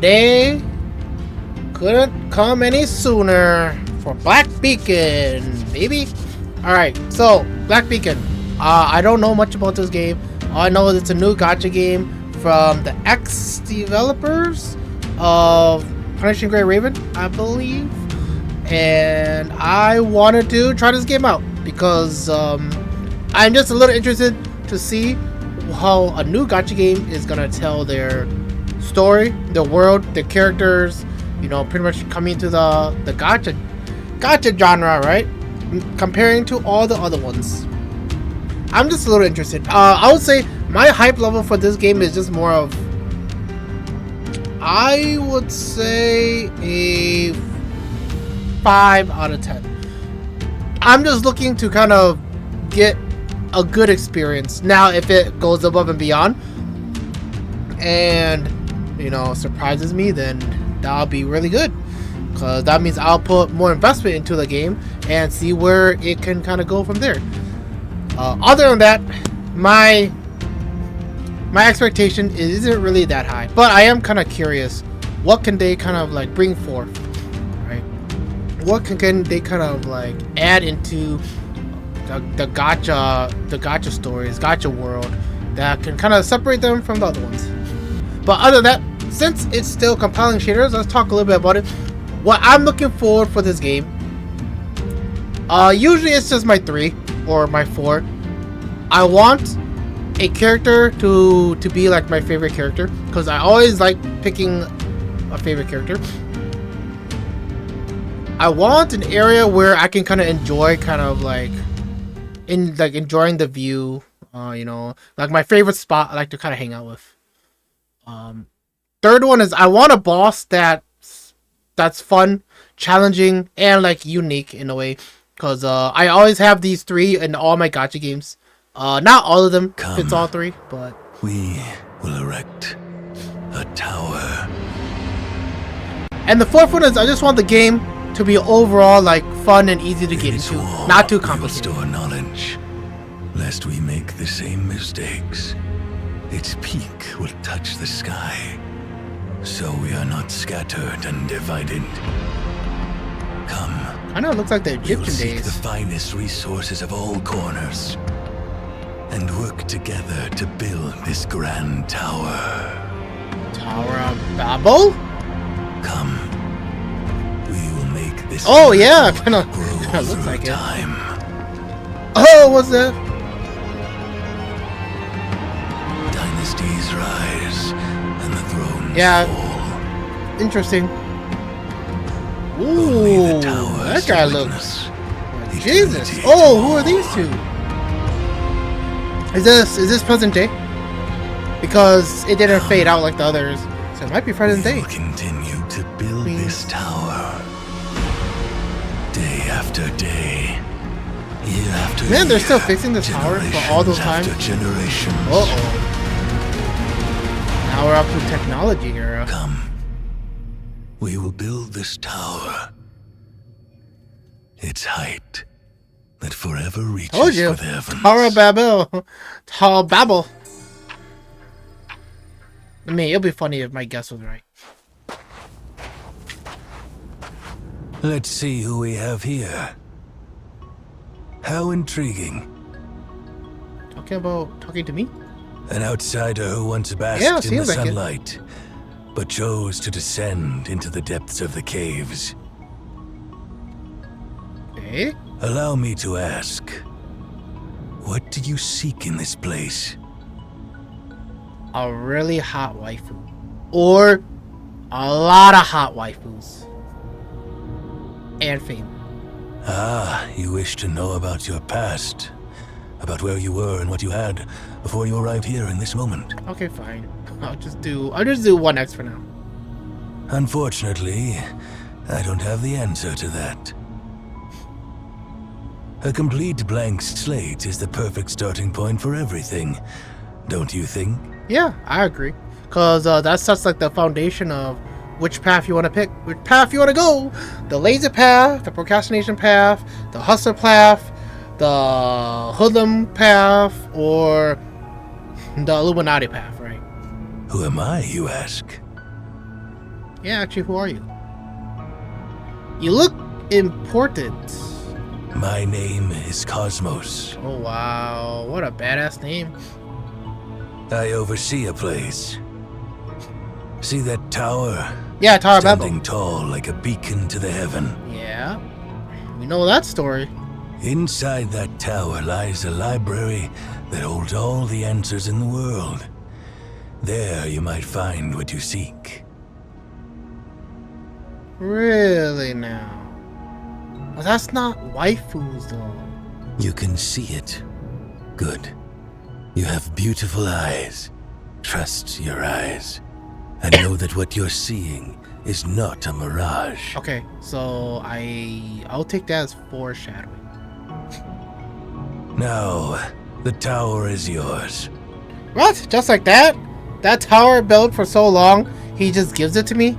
day couldn't come any sooner for Black Beacon, baby. Alright, so Black Beacon. I don't know much about this game. All I know is it's a new gacha game from the ex-developers of Punishing Gray Raven, I believe. And I wanted to try this game out because I'm just a little interested to see how a new gacha game is gonna tell their story, the world, the characters, you know, pretty much coming to the gacha genre, right? Comparing to all the other ones. I'm just a little interested. I would say my hype level for this game is just more of, I would say a 5 out of 10. I'm just looking to kind of get a good experience. Now, if it goes above and beyond and, you know, surprises me, then that'll be really good. Because that means I'll put more investment into the game and see where it can kind of go from there. Other than that, my expectation isn't really that high, but I am kind of curious. What can they kind of like bring forth, right? What can they kind of like add into the gacha stories, gacha world that can kind of separate them from the other ones? But other than that, since it's still compiling shaders, let's talk a little bit about it. What I'm looking forward for this game, usually it's just my 3 or my 4. I want a character to be like my favorite character, because I always like picking a favorite character. I want an area where I can kind of enjoy, enjoying the view. You know, like my favorite spot I like to kind of hang out with. Third one is I want a boss that's fun, challenging, and like unique in a way. Because I always have these 3 in all my gacha games. Not all of them fits all 3, but we will erect a tower. And the 4th one is I just want the game to be overall like fun and easy to get into, not too complicated. We will store knowledge, lest we make the same mistakes. Its peak will touch the sky, so we are not scattered and divided. Come. I know it looks like the Egyptian days. Seek the finest resources of all corners and work together to build this grand tower. Tower of Babel? Come. We will make this. Oh yeah, kind of looks like time. Oh, what's that? Dynasties rise and the thrones fall. Interesting. Ooh, that guy looks. Jesus. Oh, who are these 2? Is this present day? Because it didn't fade out like the others, so it might be present day. We will continue to build this tower, day after day, year after year. Man, they're still fixing this tower for all those times. Generations. Uh-oh. Now we're up to technology era. Come. We will build this tower. Its height that forever reaches for the heavens. Tower of Babel. Tower of Babel. I mean, it'll be funny if my guess was right. Let's see who we have here. How intriguing. Talking to me? An outsider who once basked in the like sunlight, but chose to descend into the depths of the caves. Okay. Allow me to ask, what do you seek in this place? A really hot waifu. Or a lot of hot waifus. And fame. Ah, you wish to know about your past. About where you were and what you had before you arrived here in this moment. Okay, fine. I'll just do 1X for now. Unfortunately, I don't have the answer to that. A complete blank slate is the perfect starting point for everything, don't you think? Yeah, I agree. Because that sets like the foundation of which path you want to pick, which path you want to go. The lazy path, the procrastination path, the hustler path, the hoodlum path, or the Illuminati path, right? Who am I, you ask? Yeah, actually, who are you? You look important. My name is Cosmos. Oh, wow. What a badass name. I oversee a place. See that tower? Yeah, Tower of Babel. Standing tall like a beacon to the heaven. Yeah. We know that story. Inside that tower lies a library that holds all the answers in the world. There you might find what you seek. Really now? Well, that's not waifus though. You can see it. Good. You have beautiful eyes. Trust your eyes. And know that what you're seeing is not a mirage. Okay, so I'll take that as foreshadowing. Now, the tower is yours. What? Just like that? That tower built for so long, he just gives it to me?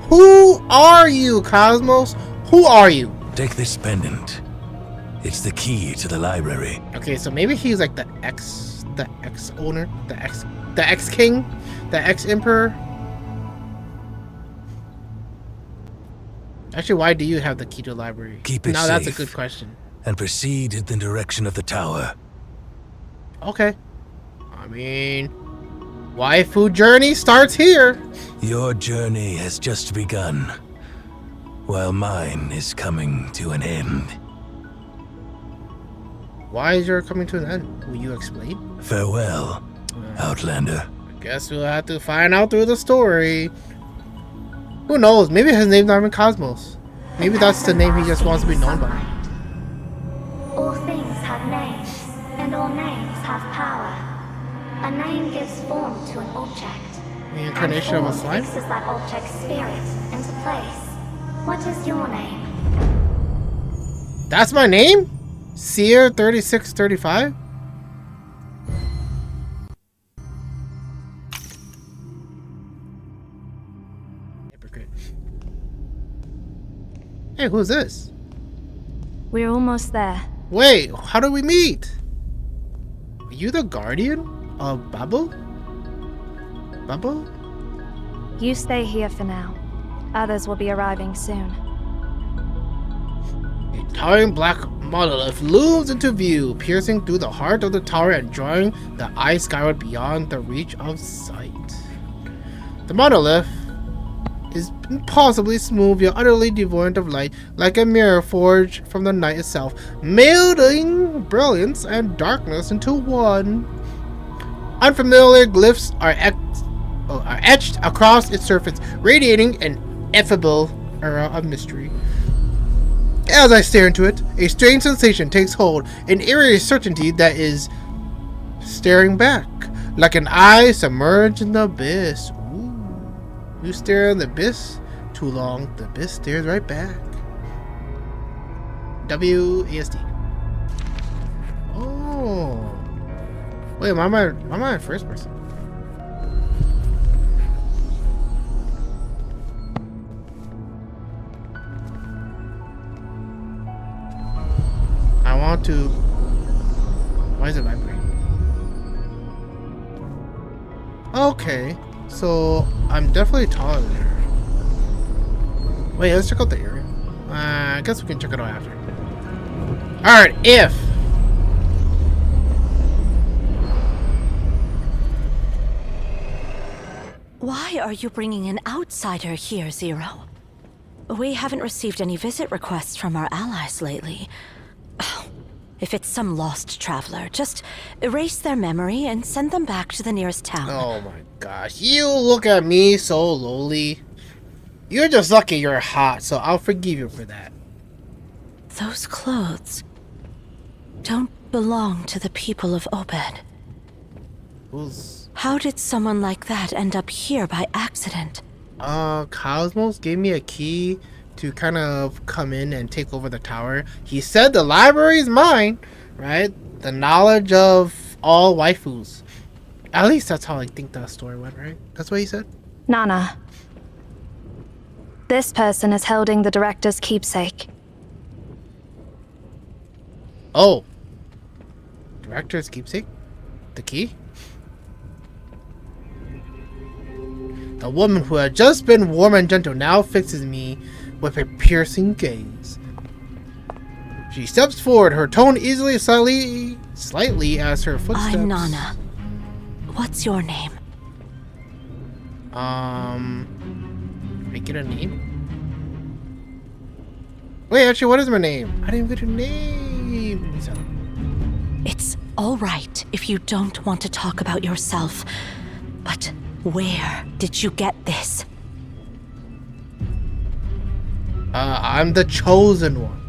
Who are you, Cosmos? Who are you? Take this pendant. It's the key to the library. Okay, so maybe he's like the ex owner, the ex king, the ex emperor. Actually, why do you have the key to the library? Keep it now safe. That's a good question. And proceed in the direction of the tower. Okay. I mean, waifu journey starts here. Your journey has just begun, while mine is coming to an end. Why is yours coming to an end? Will you explain? Farewell, Outlander. I guess we'll have to find out through the story. Who knows? Maybe his name's not even Cosmos. Maybe that's the name he just wants to be known by. All things have names, and all names have power. A name gives form to an object. The incarnation of a slime? Fixes that object's spirit into place. What is your name? That's my name? Seer 3635? Hypocrite. Hey, who's this? We're almost there. Wait, how do we meet? Are you the guardian of Babel? Babel? You stay here for now. Others will be arriving soon. A towering black monolith looms into view, piercing through the heart of the tower and drawing the eye skyward beyond the reach of sight. The monolith is impossibly smooth yet utterly devoid of light, like a mirror forged from the night itself, melding brilliance and darkness into one. Unfamiliar glyphs are etched across its surface, radiating an ineffable aura of mystery. As I stare into it, a strange sensation takes hold, an eerie certainty that is staring back, like an eye submerged in the abyss. Ooh. You stare in the abyss too long, the abyss stares right back. WASD. Oh. Wait, why am I in first person? I want to... Why is it vibrating? Okay, so I'm definitely taller than her. Wait, let's check out the area. I guess we can check it out after. Alright, if... Why are you bringing an outsider here, Zero? We haven't received any visit requests from our allies lately. If it's some lost traveler, just erase their memory and send them back to the nearest town. Oh my gosh, you look at me so lowly. You're just lucky you're hot, so I'll forgive you for that. Those clothes don't belong to the people of Obed. Who's... How did someone like that end up here by accident? Cosmos gave me a key to kind of come in and take over the tower. He said the library's mine, right? The knowledge of all waifus. At least that's how I think that story went, right? That's what he said? Nana. This person is holding the director's keepsake. Oh. Director's keepsake? The key? The woman who had just been warm and gentle now fixes me with a piercing gaze. She steps forward, her tone easily slightly as her footsteps. I'm Nana. What's your name? Did I get a name? Wait, actually, what is my name? I didn't get a name. It's all right if you don't want to talk about yourself, but where did you get this? I'm the chosen one.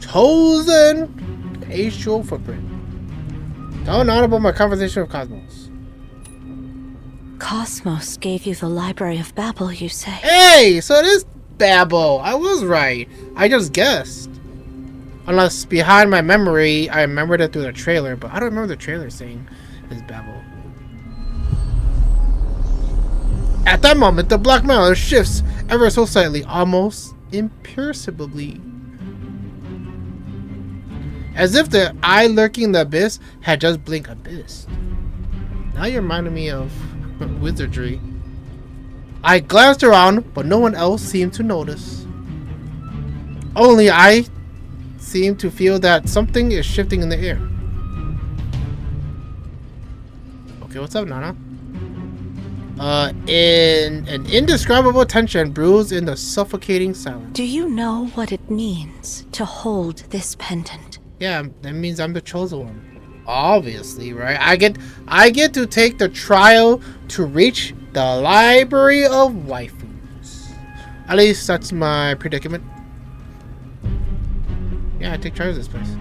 Chosen facial footprint. Tell Nana about my conversation with Cosmos. Cosmos gave you the Library of Babel, you say? Hey, so it is Babel. I was right. I just guessed. Unless behind my memory, I remembered it through the trailer, but I don't remember the trailer saying it's Babel. At that moment, the black mailer shifts ever so slightly, almost imperceptibly. As if the eye lurking in the abyss had just blinked abyss. Now you're reminding me of wizardry. I glanced around, but no one else seemed to notice. Only I seem to feel that something is shifting in the air. Okay, what's up, Nana? In an indescribable tension brews in the suffocating silence. Do you know what it means to hold this pendant? Yeah, that means I'm the chosen one. Obviously, right? I get to take the trial to reach the library of waifus. At least that's my predicament. Yeah, I take charge of this place.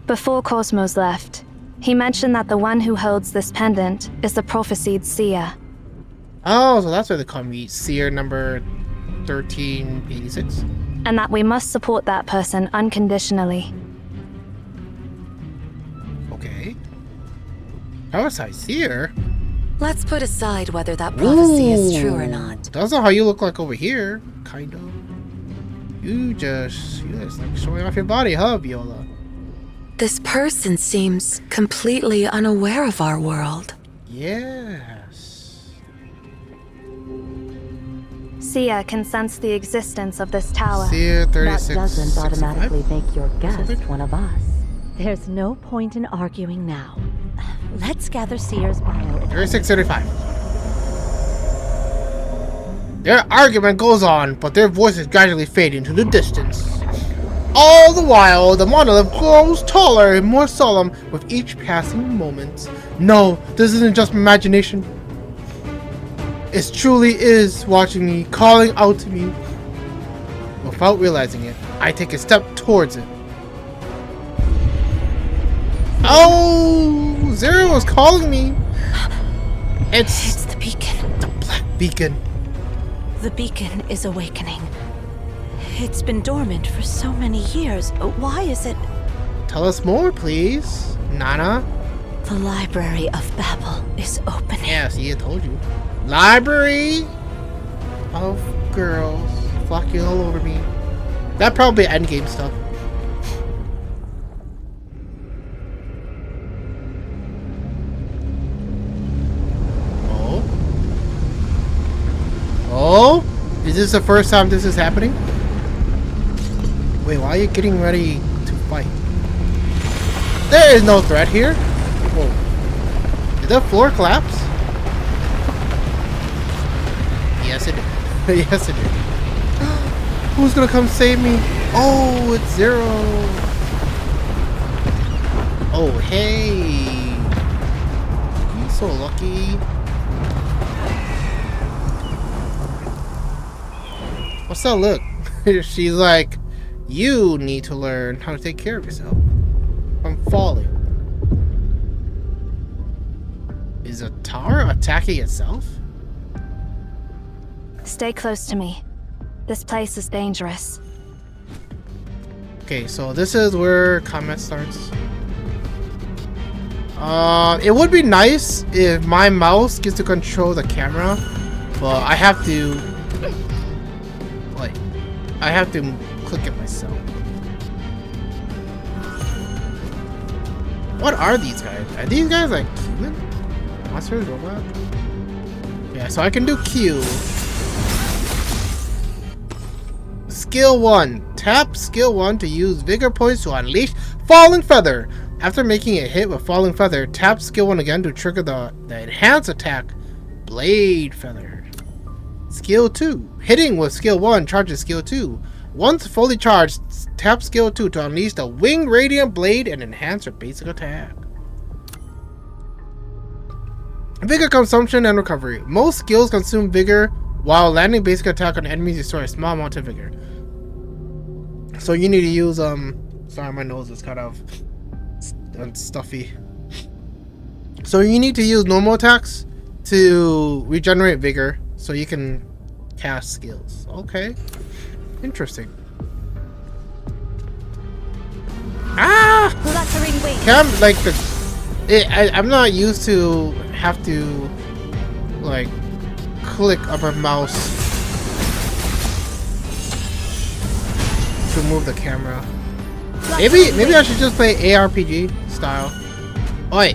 Before Cosmos left, he mentioned that the one who holds this pendant is the prophesied seer. Oh, so that's why they call me Seer number 1386. And that we must support that person unconditionally. Okay. How is I Seer? Let's put aside whether that prophecy is true or Ooh, not. That's not how you look like over here, kind of. You just like showing off your body, huh, Viola? This person seems completely unaware of our world. Yes. Seer can sense the existence of this tower. Seer That 36. doesn't automatically 65? make your guest Something? one of us. There's no point in arguing now. Let's gather Seer's bio. 3635. Their argument goes on, but their voices gradually fade into the distance. All the while, the monolith grows taller and more solemn with each passing moment. No, this isn't just imagination. It truly is watching me, calling out to me. Without realizing it, I take a step towards it. Oh, Zero is calling me. It's the beacon. The black beacon. The beacon is awakening. It's been dormant for so many years. Why is it? Tell us more, please, Nana. The Library of Babel is opening. Yeah, see, I told you. Library of girls flocking all over me. That probably endgame stuff. Oh, is this the first time this is happening? Wait, why are you getting ready to fight? There is no threat here. Whoa. Did the floor collapse? Yes, it did. Yes, it did. Who's gonna come save me? Oh, it's Zero. Oh, hey. He's so lucky. What's that look? She's like, you need to learn how to take care of yourself. I'm falling. Is a tower attacking itself? Stay close to me. This place is dangerous. Okay, so this is where combat starts. It would be nice if my mouse gets to control the camera, but I have to click it myself. What are these guys? Are these guys like human? Monsters? Robot? Yeah, so I can do Q. Skill 1. Tap skill 1 to use vigor points to unleash Falling Feather. After making a hit with Falling Feather, tap skill 1 again to trigger the enhanced attack Blade Feather. Skill 2. Hitting with skill 1 charges skill 2. Once fully charged, tap skill 2 to unleash the Winged Radiant Blade and enhance your basic attack. Vigor consumption and recovery. Most skills consume vigor while landing basic attack on enemies. Destroy a small amount of vigor. So you need to use sorry, my nose is kind of stuffy. So you need to use normal attacks to regenerate vigor, so you can cast skills. Okay, interesting. Ah! Like I'm not used to have to like click on my mouse to move the camera. Maybe I should just play ARPG style. Oi!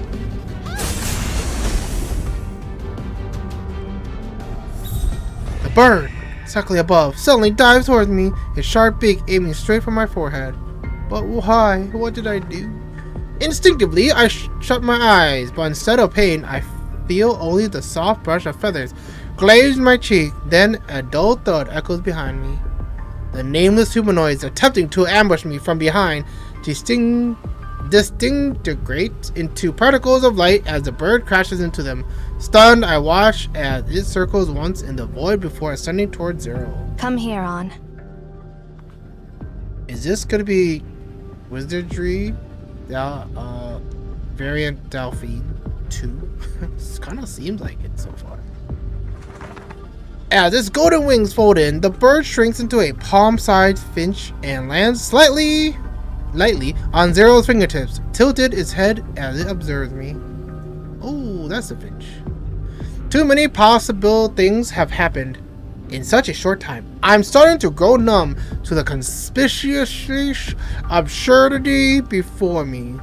The bird, exactly above, suddenly dives towards me, his sharp beak aiming straight for my forehead. But why? What did I do? Instinctively, I shut my eyes, but instead of pain, I feel only the soft brush of feathers glaze my cheek. Then a dull thud echoes behind me. The nameless humanoids attempting to ambush me from behind disintegrate into particles of light as the bird crashes into them. Stunned, I watch as it circles once in the void before ascending towards zero. Come here, On. Is this gonna be Wizardry? Variant Delphine 2? It kind of seems like it so far. As its golden wings fold in, the bird shrinks into a palm-sized finch and lands lightly on Zero's fingertips, tilted its head as it observes me. Oh, that's a finch. Too many possible things have happened in such a short time. I'm starting to grow numb to the conspicuous absurdity before me.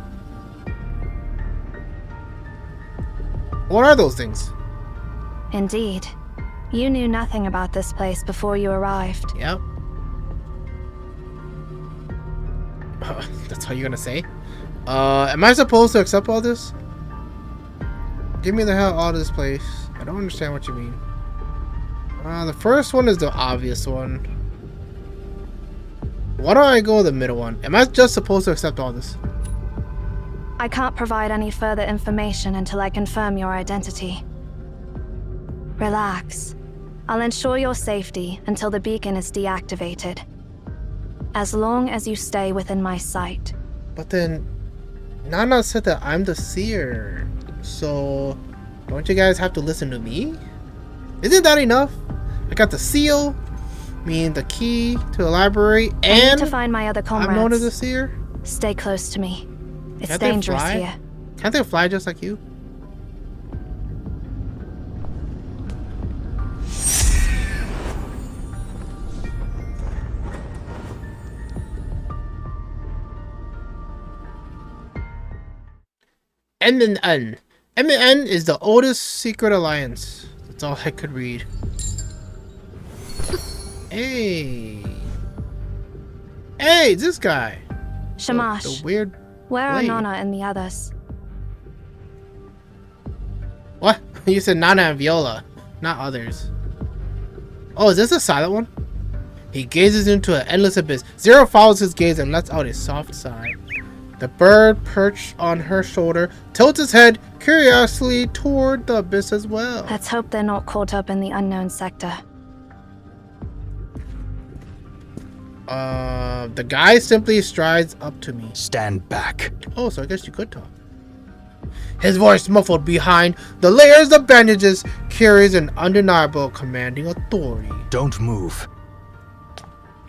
What are those things? Indeed. You knew nothing about this place before you arrived. Yep. That's how you're gonna say? Am I supposed to accept all this? Give me the hell out of this place. I don't understand what you mean. The first one is the obvious one. Why don't I go with the middle one? Am I just supposed to accept all this? I can't provide any further information until I confirm your identity. Relax. I'll ensure your safety until the beacon is deactivated. As long as you stay within my sight. But then, Nana said that I'm the seer. So, don't you guys have to listen to me? Isn't that enough? I got the seal, meaning the key to the library, and I need to find my other comrades. I'm known as the seer. Stay close to me. It's Can't they dangerous fly? here. Can't they fly just like you? MN. MN is the oldest secret alliance. That's all I could read. Hey. Hey, this guy. Shamash, The weird where are blade. Nana and the others? What? You said Nana and Viola, not others. Oh, is this a silent one? He gazes into an endless abyss. Zero follows his gaze and lets out a soft sigh. The bird perched on her shoulder tilts his head curiously toward the abyss as well. Let's hope they're not caught up in the unknown sector. The guy simply strides up to me. Stand back. Oh, so I guess you could talk. His voice muffled behind the layers of bandages carries an undeniable commanding authority. Don't move.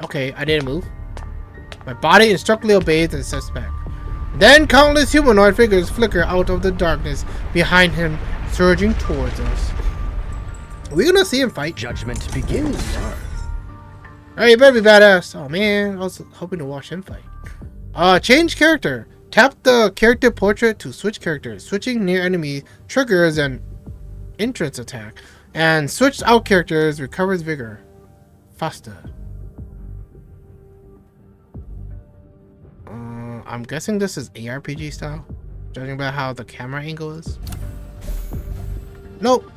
Okay, I didn't move. My body instructively obeys and steps back. Then countless humanoid figures flicker out of the darkness behind him, surging towards us. Are we gonna see him fight? Judgment begins. Alright, you better be badass. Oh man, I was hoping to watch him fight. Change character. Tap the character portrait to switch characters. Switching near enemy triggers an entrance attack. And switched out characters recovers vigor faster. I'm guessing this is ARPG style, judging by how the camera angle is. Nope.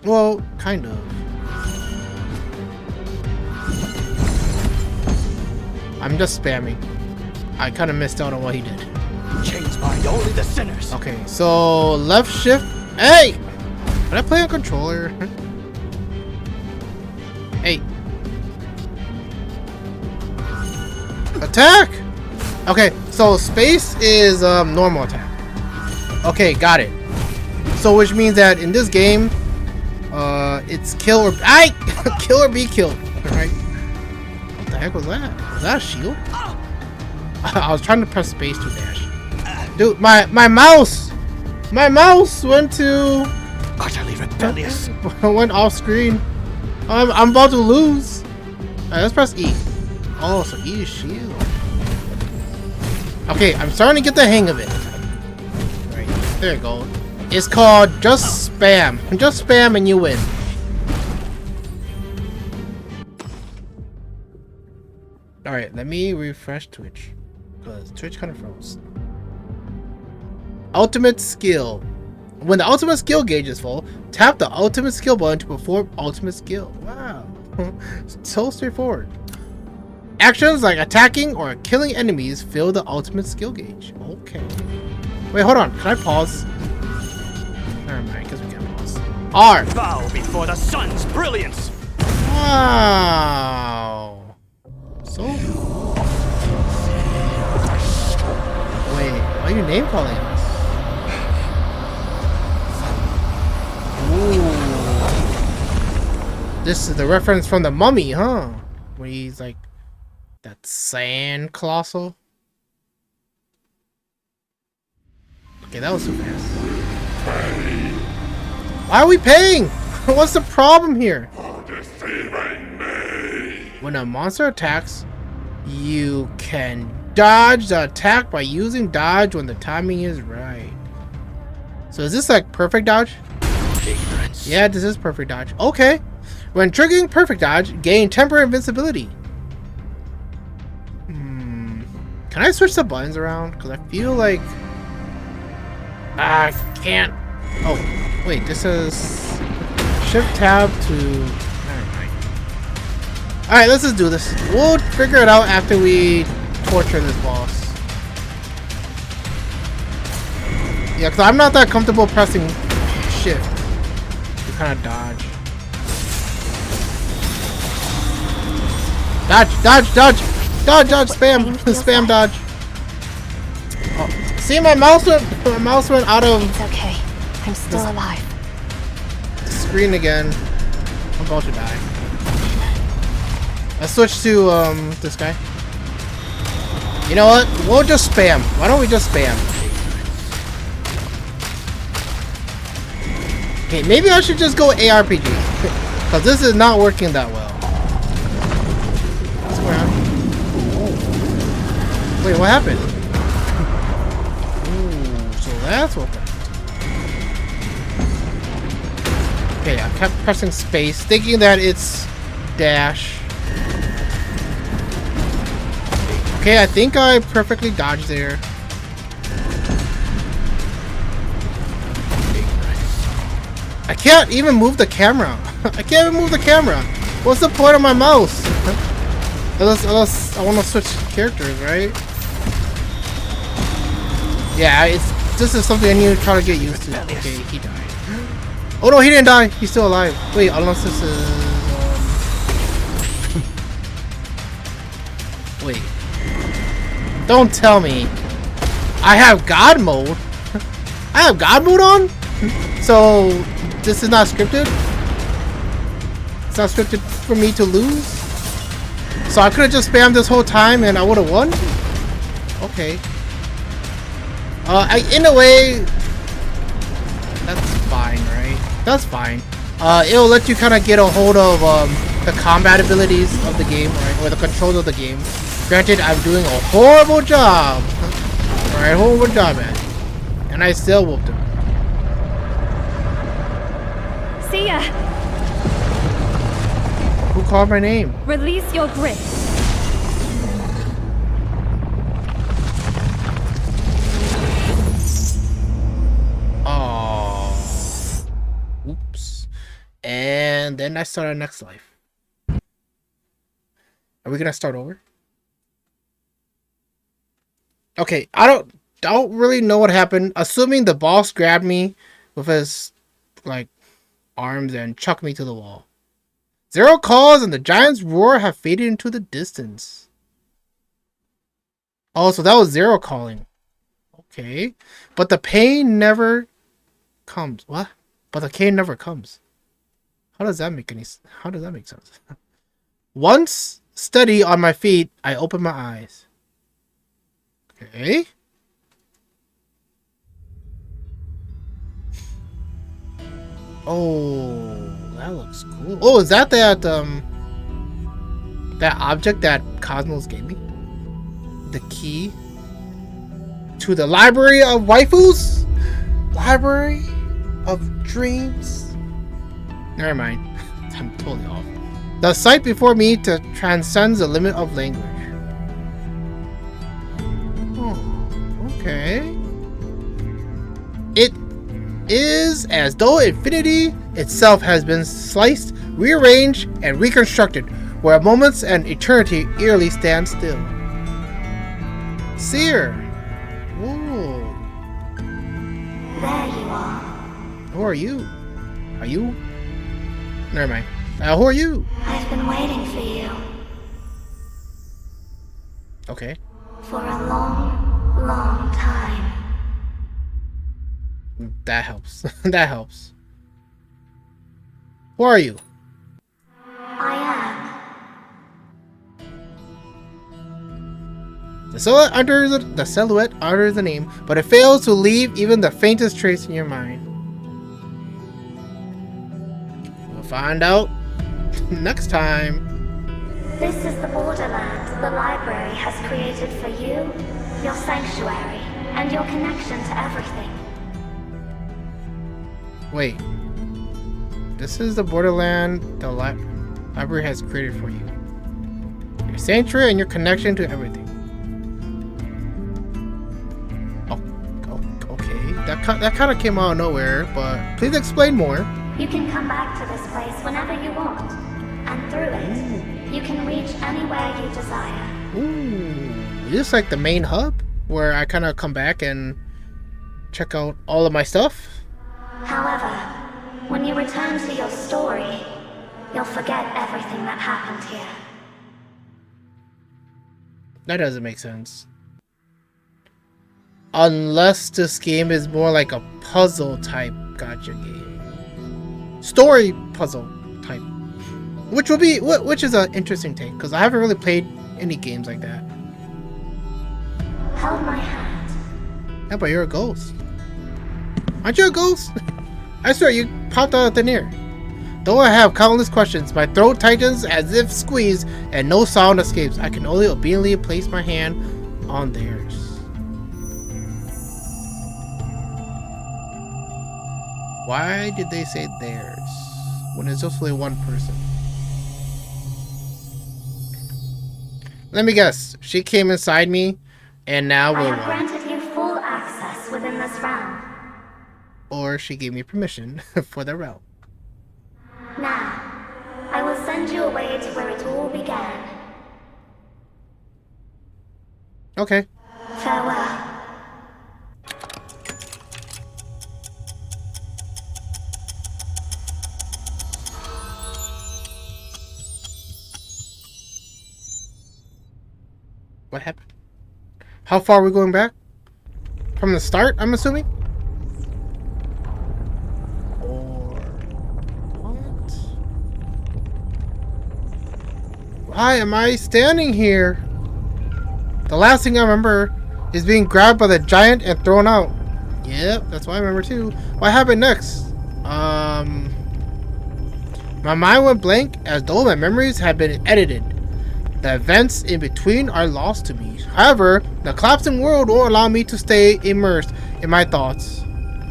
Well, kind of. I'm just spamming. I kind of missed out on what he did. Chains bind only the sinners. Okay, so left shift. Hey! Did I play on controller? Hey. Attack! Okay, so space is normal attack. Okay, got it. So which means that in this game, it's kill or kill or be killed. Right? What the heck was that? Was that a shield? I was trying to press space to dash. Dude, my mouse went to Utterly rebellious. went off screen. I'm about to lose. Alright, let's press E. Oh, so E is shield. Okay, I'm starting to get the hang of it. Right, there you go. It's called just spam. Just spam and you win. Alright, let me refresh Twitch. Because Twitch kind of froze. Ultimate skill. When the ultimate skill gauge is full, tap the ultimate skill button to perform ultimate skill. Wow. So straightforward. Actions like attacking or killing enemies fill the ultimate skill gauge. Okay. Wait, hold on. Can I pause? Never mind, because we can't pause. R. Bow before the sun's brilliance. Wow. So. Wait, why are you name calling us? Ooh. This is the reference from the Mummy, huh? Where he's like that sand colossal. Okay, that was too fast. Why are we paying? What's the problem here? When a monster attacks, you can dodge the attack by using dodge when the timing is right. So is this like perfect dodge? Ignorance. Yeah, this is perfect dodge. Okay. When triggering perfect dodge, gain temporary invincibility. Can I switch the buttons around? Because I feel like I can't. Oh, wait. This is shift tab to. Never mind. All right, let's just do this. We'll figure it out after we torture this boss. Yeah, because I'm not that comfortable pressing shift to kind of dodge. Dodge, dodge, dodge, dodge, dodge, spam, spam, dodge. Oh, see, my mouse went out of It's okay. I'm still alive. the screen again. I'm about to die. Let's switch to this guy. You know what? We'll just spam. Why don't we just spam? Okay, maybe I should just go ARPG because this is not working that well. Wait, what happened? Ooh, so that's what happened. Okay, I kept pressing space, thinking that it's dash. Okay, I think I perfectly dodged there. I can't even move the camera. I can't even move the camera. What's the point of my mouse? Unless I want to switch characters, right? Yeah, this is something I need to try to get used to. Okay, he died. Oh no, he didn't die. He's still alive. Wait, unless this is. Wait. Don't tell me. I have God mode. I have God mode on? So, this is not scripted? It's not scripted for me to lose? So I could have just spammed this whole time and I would have won? Okay. In a way, that's fine, right? That's fine. It'll let you kind of get a hold of the combat abilities of the game, right? Or the controls of the game. Granted, I'm doing a horrible job. Alright, horrible job, man. And I still whooped him. See ya. called my name. Release your grip. Oh. Oops. And then I start our next life. Are we gonna start over? Okay, I don't really know what happened. Assuming the boss grabbed me with his like arms and chucked me to the wall. Zero calls and the giant's roar have faded into the distance. Oh, so that was Zero calling. Okay. But the pain never comes. What? But the pain never comes. How does that make sense? Once steady on my feet, I open my eyes. Okay. Oh, that looks cool. Oh, is that that object that Cosmos gave me? The key to the library of waifus? Library of dreams? Never mind. I'm totally off. The sight before me transcends the limit of language. Oh, okay. It is as though infinity itself has been sliced, rearranged, and reconstructed, where moments and eternity eerily stand still. Seer. Ooh. There you are. Who are you? Are you? Never mind. Who are you? I've been waiting for you Okay. for a long, long time. That helps. That helps. Who are you? I am. The silhouette utters the name, but it fails to leave even the faintest trace in your mind. We'll find out next time. This is the borderland the library has created for you, your sanctuary, and your connection to everything. Wait. This is the borderland the library has created for you. Your sanctuary and your connection to everything. Okay. That kind of came out of nowhere, but please explain more. You can come back to this place whenever you want, and through it, you can reach anywhere you desire. Ooh. Is this like the main hub where I kind of come back and check out all of my stuff? However, when you return to your story, you'll forget everything that happened here. That doesn't make sense. Unless this game is more like a puzzle type gacha game. Story puzzle type. Which is an interesting take, because I haven't really played any games like that. Hold my hand. Yeah, but you're a ghost. Aren't you a ghost? I swear you popped out of thin air. Though I have countless questions, my throat tightens as if squeezed and no sound escapes. I can only obediently place my hand on theirs. Why did they say theirs when it's just only one person? Let me guess. She came inside me and now I we're have one. granted you full access within this realm. Or she gave me permission for the realm. Now, I will send you away to where it all began. Okay. Farewell. What happened? How far are we going back? From the start, I'm assuming? Or what? Why am I standing here? The last thing I remember is being grabbed by the giant and thrown out. Yep, that's what I remember too. What happened next? My mind went blank as though my memories had been edited. The events in between are lost to me. However, the collapsing world won't allow me to stay immersed in my thoughts.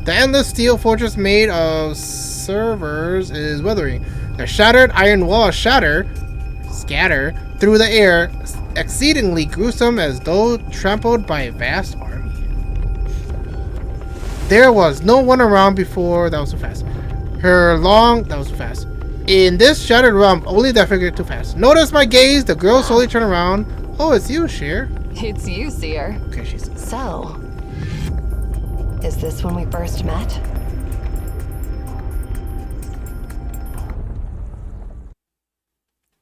The endless steel fortress made of servers is withering. The shattered iron walls shatter, scatter through the air, exceedingly gruesome as though trampled by a vast army. There was no one around before. That was too fast. That was too fast. In this shattered realm, only that figure too fast. Notice my gaze. The girl slowly turned around. Oh, it's you, Sheer. It's you, Seer. Okay, she's. So, is this when we first met?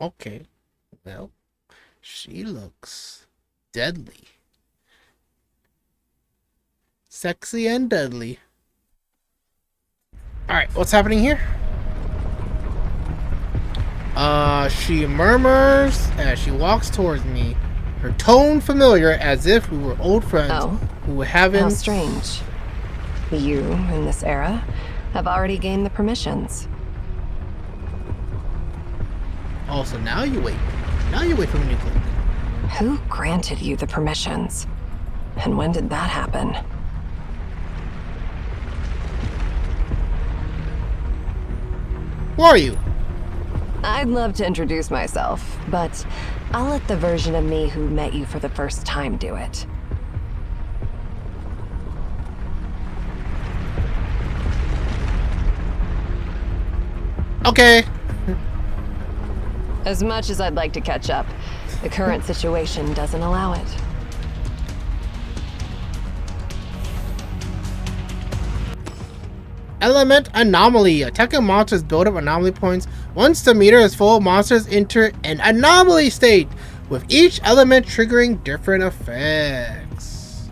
Okay. Well, she looks deadly. Sexy and deadly. Alright, what's happening here? She murmurs as she walks towards me. Her tone familiar as if we were old friends who haven't... How strange. You, in this era, have already gained the permissions. Oh, so now you wait. Now you wait for me to click. Who granted you the permissions? And when did that happen? Who are you? I'd love to introduce myself, but I'll let the version of me who met you for the first time do it. Okay. As much as I'd like to catch up, the current situation doesn't allow it. Element anomaly. Attacking monsters build up anomaly points. Once the meter is full, monsters enter an anomaly state, with each element triggering different effects.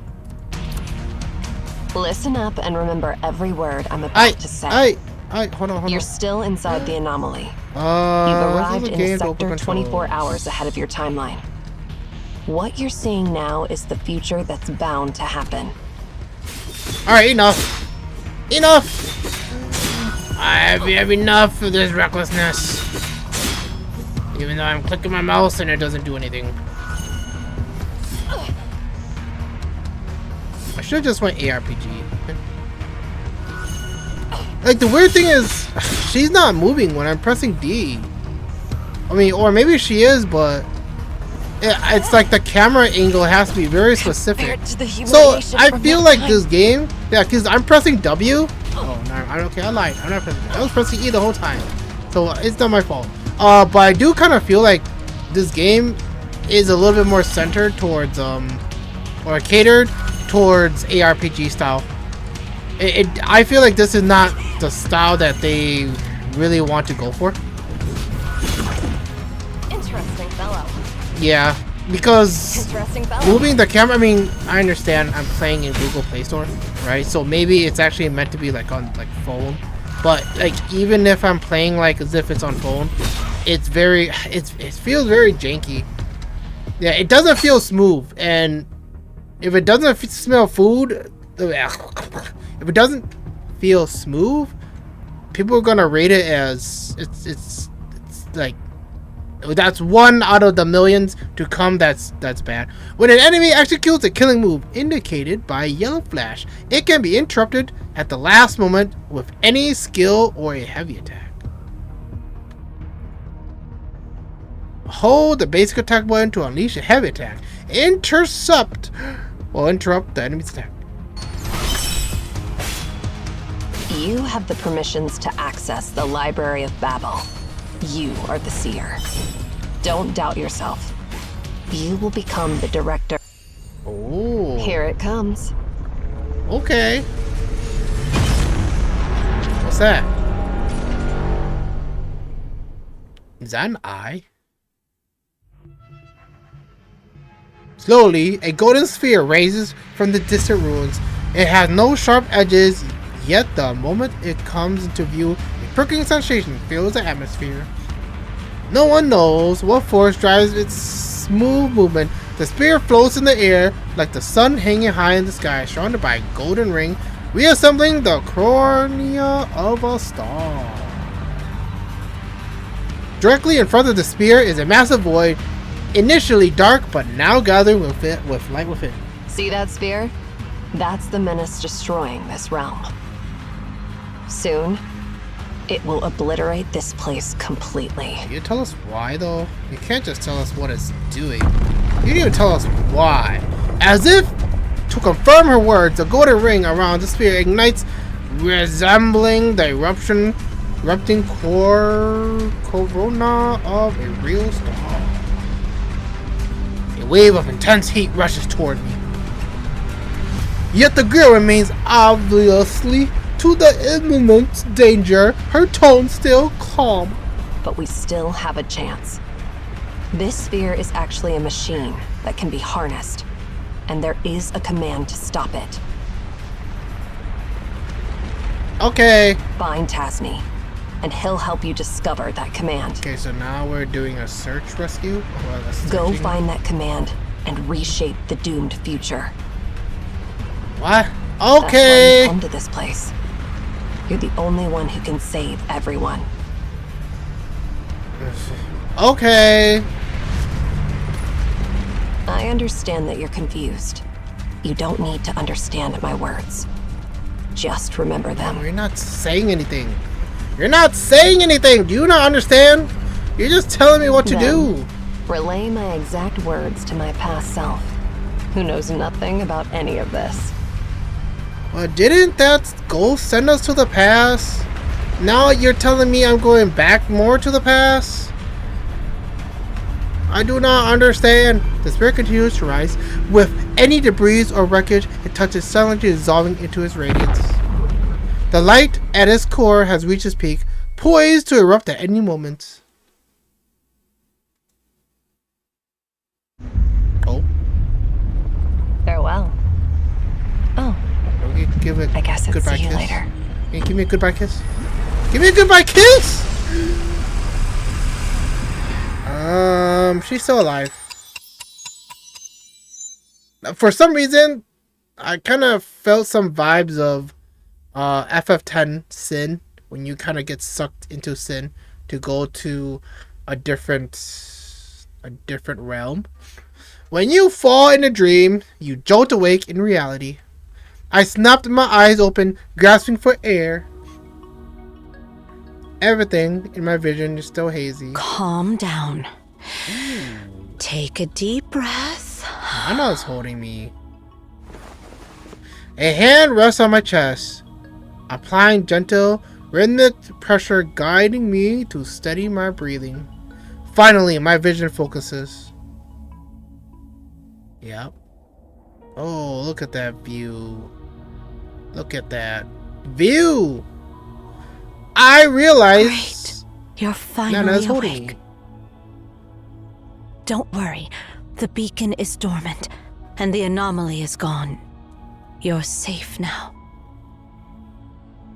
Listen up and remember every word I'm about to say. Hold on. You're still inside the anomaly. You've You've arrived in a sector 24 hours ahead of your timeline. What you're seeing now is the future that's bound to happen. Alright, enough. Enough! I have enough of this recklessness. Even though I'm clicking my mouse and it doesn't do anything. I should have just went ARPG. Like, the weird thing is, she's not moving when I'm pressing D. I mean, or maybe she is, but it's like the camera angle has to be very specific. So I feel like this game, yeah, because I'm pressing W. Oh no, okay, I lied. I'm not pressing. I was pressing E the whole time, so it's not my fault. But I do kind of feel like this game is a little bit more centered towards or catered towards ARPG style. I feel like this is not the style that they really want to go for. Interesting fellow. Yeah, because moving the camera, I mean, I understand I'm playing in Google Play Store, right? So maybe it's actually meant to be like on like phone, but like even if I'm playing like as if it's on phone, it's very, it feels very janky. Yeah, it doesn't feel smooth, and if it doesn't smell food, if it doesn't feel smooth, people are gonna rate it as it's like, that's one out of the millions to come that's bad. When an enemy executes a killing move indicated by a yellow flash, it can be interrupted at the last moment with any skill or a heavy attack. Hold the basic attack button to unleash a heavy attack. Interrupt the enemy's attack. You have the permissions to access the Library of Babel. You are the seer. Don't doubt yourself. You will become the director. Oh. Here it comes. Okay. What's that? Is that an eye? Slowly, a golden sphere raises from the distant ruins. It has no sharp edges, yet the moment it comes into view, a prickling sensation fills the atmosphere. No one knows what force drives its smooth movement. The spear floats in the air like the sun hanging high in the sky, surrounded by a golden ring, reassembling the cornea of a star. Directly in front of the spear is a massive void, initially dark but now gathering with light within. See that sphere? That's the menace destroying this realm. Soon, It will obliterate this place completely. Can you tell us why, though? You can't just tell us what it's doing. You didn't even tell us why. As if to confirm her words, the golden ring around the sphere ignites, resembling the erupting corona of a real star. A wave of intense heat rushes toward me. Yet the girl remains obviously to the imminent danger, her tone still calm. But we still have a chance. This sphere is actually a machine that can be harnessed, and there is a command to stop it. Okay. Find Tasni, and he'll help you discover that command. Okay, so now we're doing a search rescue? Go find that command and reshape the doomed future. What? That's why Okay. you come to this place. You're the only one who can save everyone. Okay. I understand that you're confused. You don't need to understand my words. Just remember them. You're not saying anything. You're not saying anything. Do you not understand? You're just telling me what to do. Relay my exact words to my past self, who knows nothing about any of this. Well, didn't that ghost send us to the past? Now you're telling me I'm going back more to the past? I do not understand. The spirit continues to rise. With any debris or wreckage, it touches silently, dissolving into its radiance. The light at its core has reached its peak, poised to erupt at any moment. Oh. Farewell. Oh, Okay, give it I guess it's goodbye see you kiss. later. Can you give me a goodbye kiss? Give me a goodbye kiss! She's still alive. For some reason, I kind of felt some vibes of FF10 Sin, when you kind of get sucked into Sin to go to a different realm. When you fall in a dream, you jolt awake in reality. I snapped my eyes open, grasping for air. Everything in my vision is still hazy. Calm down. Take a deep breath. Anna's holding me. A hand rests on my chest, applying gentle, rhythmic pressure, guiding me to steady my breathing. Finally, my vision focuses. Yep. Oh, look at that view. Look at that view. I realize You're finally Nana's holding awake. me. Don't worry. The beacon is dormant, and the anomaly is gone. You're safe now.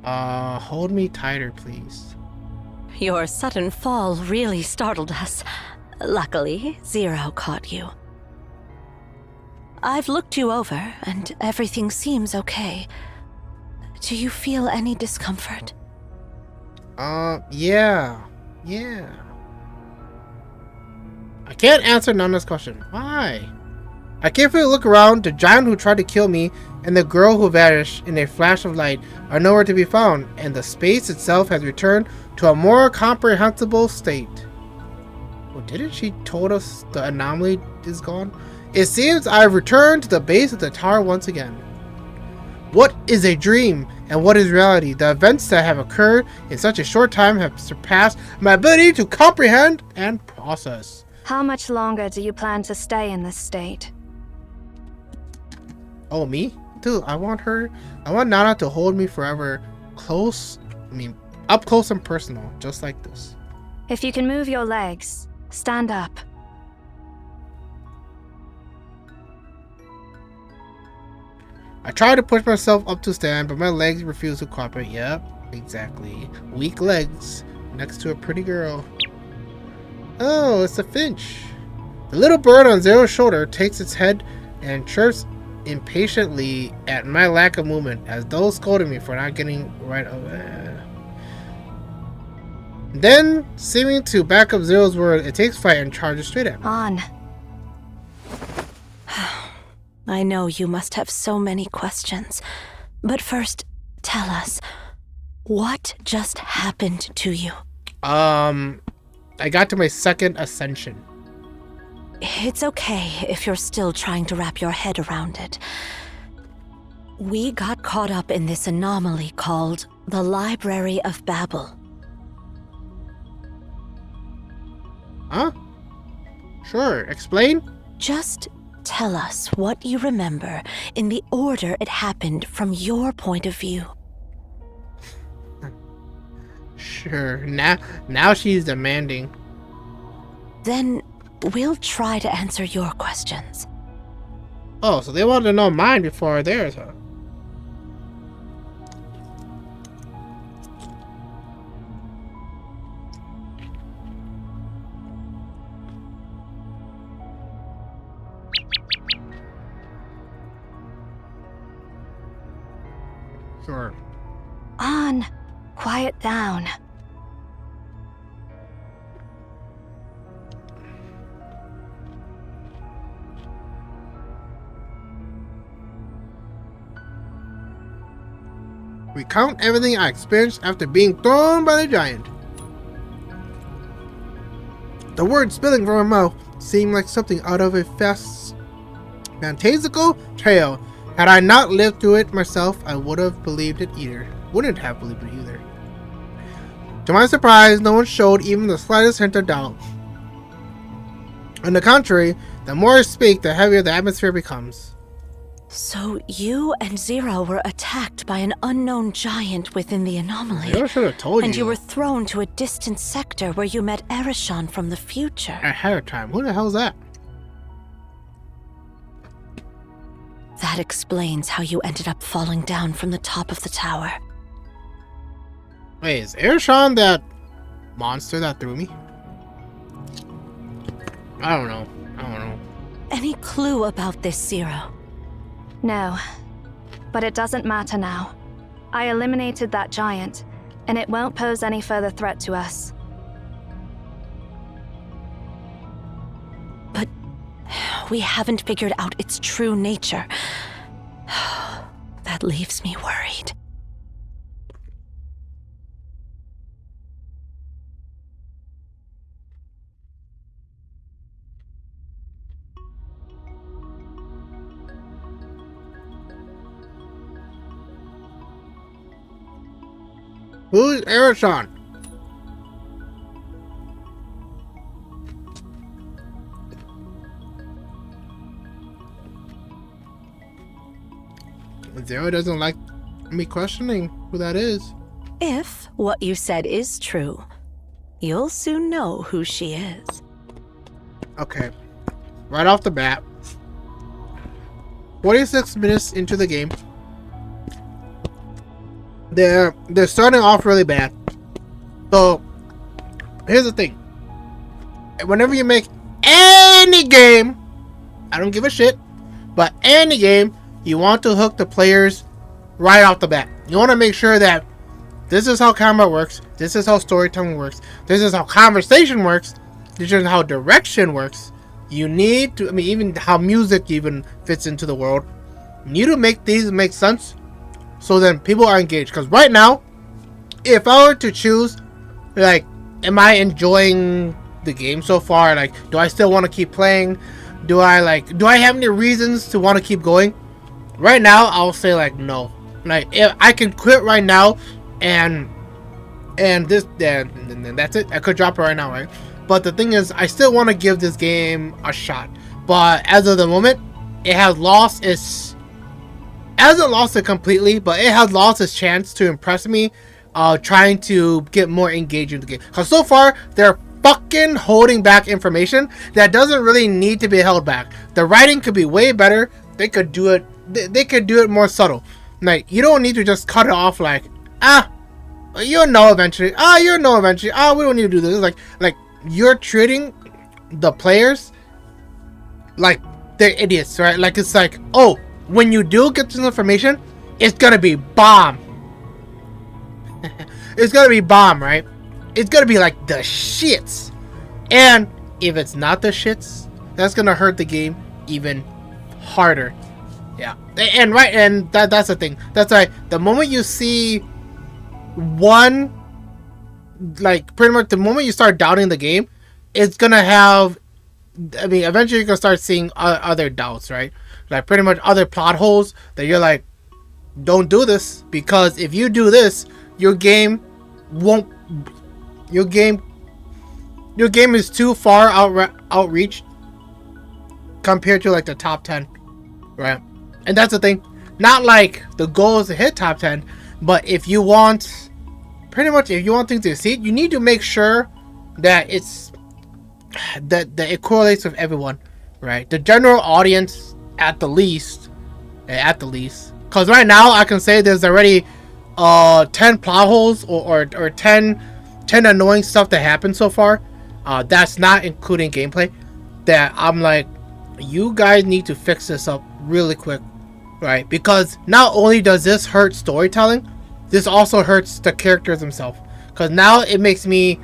Hold me tighter, please. Your sudden fall really startled us. Luckily, Zero caught you. I've looked you over, and everything seems okay. Do you feel any discomfort? Yeah. I can't answer Nana's question. Why? I carefully look around. The giant who tried to kill me and the girl who vanished in a flash of light are nowhere to be found, and the space itself has returned to a more comprehensible state. Well, didn't she told us the anomaly is gone? It seems I've returned to the base of the tower once again. What is a dream and what is reality? The events that have occurred in such a short time have surpassed my ability to comprehend and process. How much longer do you plan to stay in this state? Oh, me? Dude, I want Nana to hold me forever, up close and personal, just like this. If you can move your legs, stand up. I try to push myself up to stand, but my legs refuse to cooperate. Yep, exactly. Weak legs, next to a pretty girl. Oh, it's a finch. The little bird on Zero's shoulder takes its head and chirps impatiently at my lack of movement, as though scolding me for not getting right away. Then, seeming to back up Zero's word, it takes flight and charges straight at me. On. I know you must have so many questions. But first, tell us, What just happened to you? I got to my second ascension. It's okay if you're still trying to wrap your head around it. We got caught up in this anomaly called the Library of Babel. Huh? Sure, explain? Just tell us what you remember in the order it happened from your point of view. Sure, now she's demanding. Then we'll try to answer your questions. Oh, so they wanted to know mine before theirs, huh? Sure. On. Quiet down. Recount everything I experienced after being thrown by the giant. The words spilling from her mouth seemed like something out of a fantastical tale. Had I not lived through it myself, I would have believed it either. Wouldn't have believed it either. To my surprise, no one showed even the slightest hint of doubt. On the contrary, the more I speak, the heavier the atmosphere becomes. So you and Zero were attacked by an unknown giant within the anomaly. I should have told you. And you were thrown to a distant sector where you met Erishon from the future. Ahead of time. Who the hell's that? That explains how you ended up falling down from the top of the tower. Wait, is Erishon that monster that threw me? I don't know. Any clue about this, Zero? No. But it doesn't matter now. I eliminated that giant, and it won't pose any further threat to us. But we haven't figured out its true nature. That leaves me worried. Who's Erishon? Zero doesn't like me questioning who that is. If what you said is true, you'll soon know who she is. Okay. Right off the bat. 46 minutes into the game. They're starting off really bad. So here's the thing. Whenever you make any game, I don't give a shit, but any game, you want to hook the players right off the bat. You want to make sure that this is how camera works, this is how storytelling works, this is how conversation works, this is how direction works. You need to, even how music even fits into the world. You need to make these make sense so then people are engaged. Because right now, if I were to choose, like, am I enjoying the game so far? Like, do I still want to keep playing? Do I have any reasons to want to keep going? Right now, I'll say like no. Like, if I can quit right now, and this, then that's it. I could drop it right now, right? But the thing is, I still want to give this game a shot. But as of the moment, it has lost its. It hasn't lost it completely, but it has lost its chance to impress me. Trying to get more engaged in the game. Because so far, they're fucking holding back information that doesn't really need to be held back. The writing could be way better. They could do it. They could do it more subtle. Like, you don't need to just cut it off like, you'll know eventually. You'll know eventually. We don't need to do this. Like you're treating the players like they're idiots, right? Like, it's like, oh, when you do get this information, it's gonna be bomb. It's gonna be bomb, right? It's gonna be like the shits. And if it's not the shits, that's gonna hurt the game even harder. Yeah. And that's the thing. That's why the moment you see one, like pretty much the moment you start doubting the game, it's gonna have, I mean, eventually you're gonna start seeing other doubts, right? Like pretty much other plot holes that you're like, don't do this, because if you do this, your game won't, your game is too far outreach compared to like the top 10, right? And that's the thing. Not like the goal is to hit top 10, but if you want, pretty much if you want things to succeed, you need to make sure that that it correlates with everyone, right? The general audience at the least. Because right now I can say there's already 10 plot holes or 10 annoying stuff that happened so far. That's not including gameplay. That I'm like, you guys need to fix this up really quick, right? Because not only does this hurt storytelling, this also hurts the characters themselves. Because now it makes me,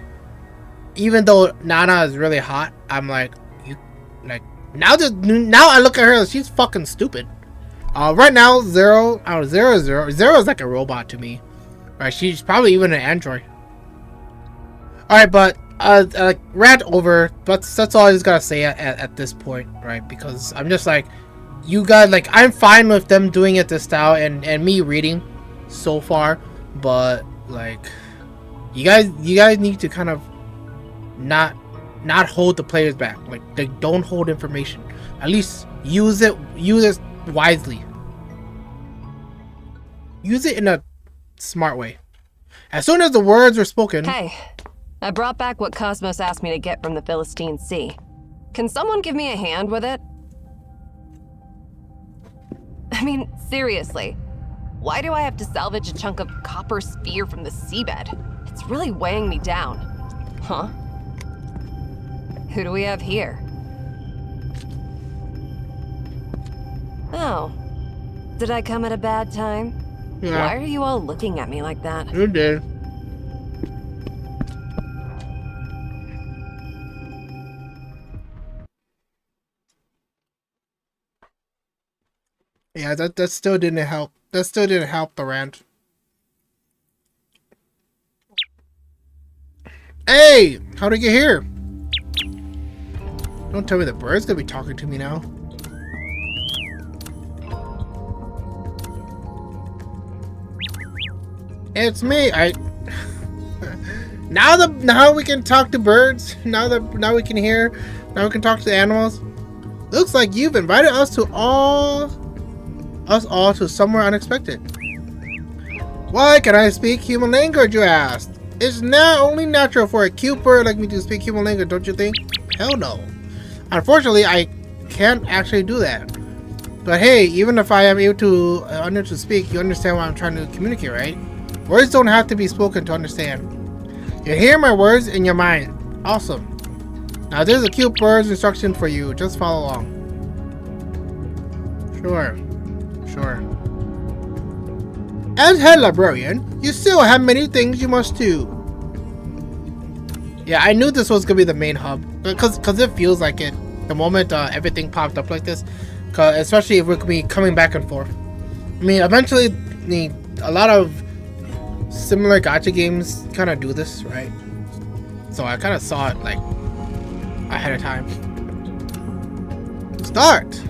even though Nana is really hot, I'm like, you, like, now I look at her, she's fucking stupid. Right now, Zero is like a robot to me, right? She's probably even an android. All right, but rant over. But that's all I just gotta say at this point, right? Because I'm just like, you guys, like, I'm fine with them doing it this style and me reading so far, but like, you guys need to kind of not hold the players back. Like, they don't hold information. At least use it wisely. Use it in a smart way. As soon as the words were spoken. Hey, I brought back what Cosmos asked me to get from the Philistine Sea. Can someone give me a hand with it? I mean, seriously. Why do I have to salvage a chunk of copper sphere from the seabed? It's really weighing me down. Huh? Who do we have here? Oh. Did I come at a bad time? Yeah. Why are you all looking at me like that? You did. Yeah, that still didn't help. That still didn't help the rant. Hey! How'd I get here? Don't tell me the bird's gonna be talking to me now. It's me. Now we can talk to birds. Now we can hear. Now we can talk to animals. Looks like you've invited us all to somewhere unexpected. Why can I speak human language, you asked? It's now only natural for a cute bird like me to speak human language, don't you think? Hell no. Unfortunately, I can't actually do that. But hey, even if I am able to speak, you understand what I'm trying to communicate, right? Words don't have to be spoken to understand. You hear my words in your mind. Awesome. Now there's a cute bird's instruction for you. Just follow along. Sure. As head librarian, you still have many things you must do. Yeah, I knew this was gonna be the main hub because it feels like it. The moment everything popped up like this, especially if we're gonna be coming back and forth. I mean, eventually, a lot of similar gacha games kind of do this, right? So I kind of saw it like ahead of time. Start.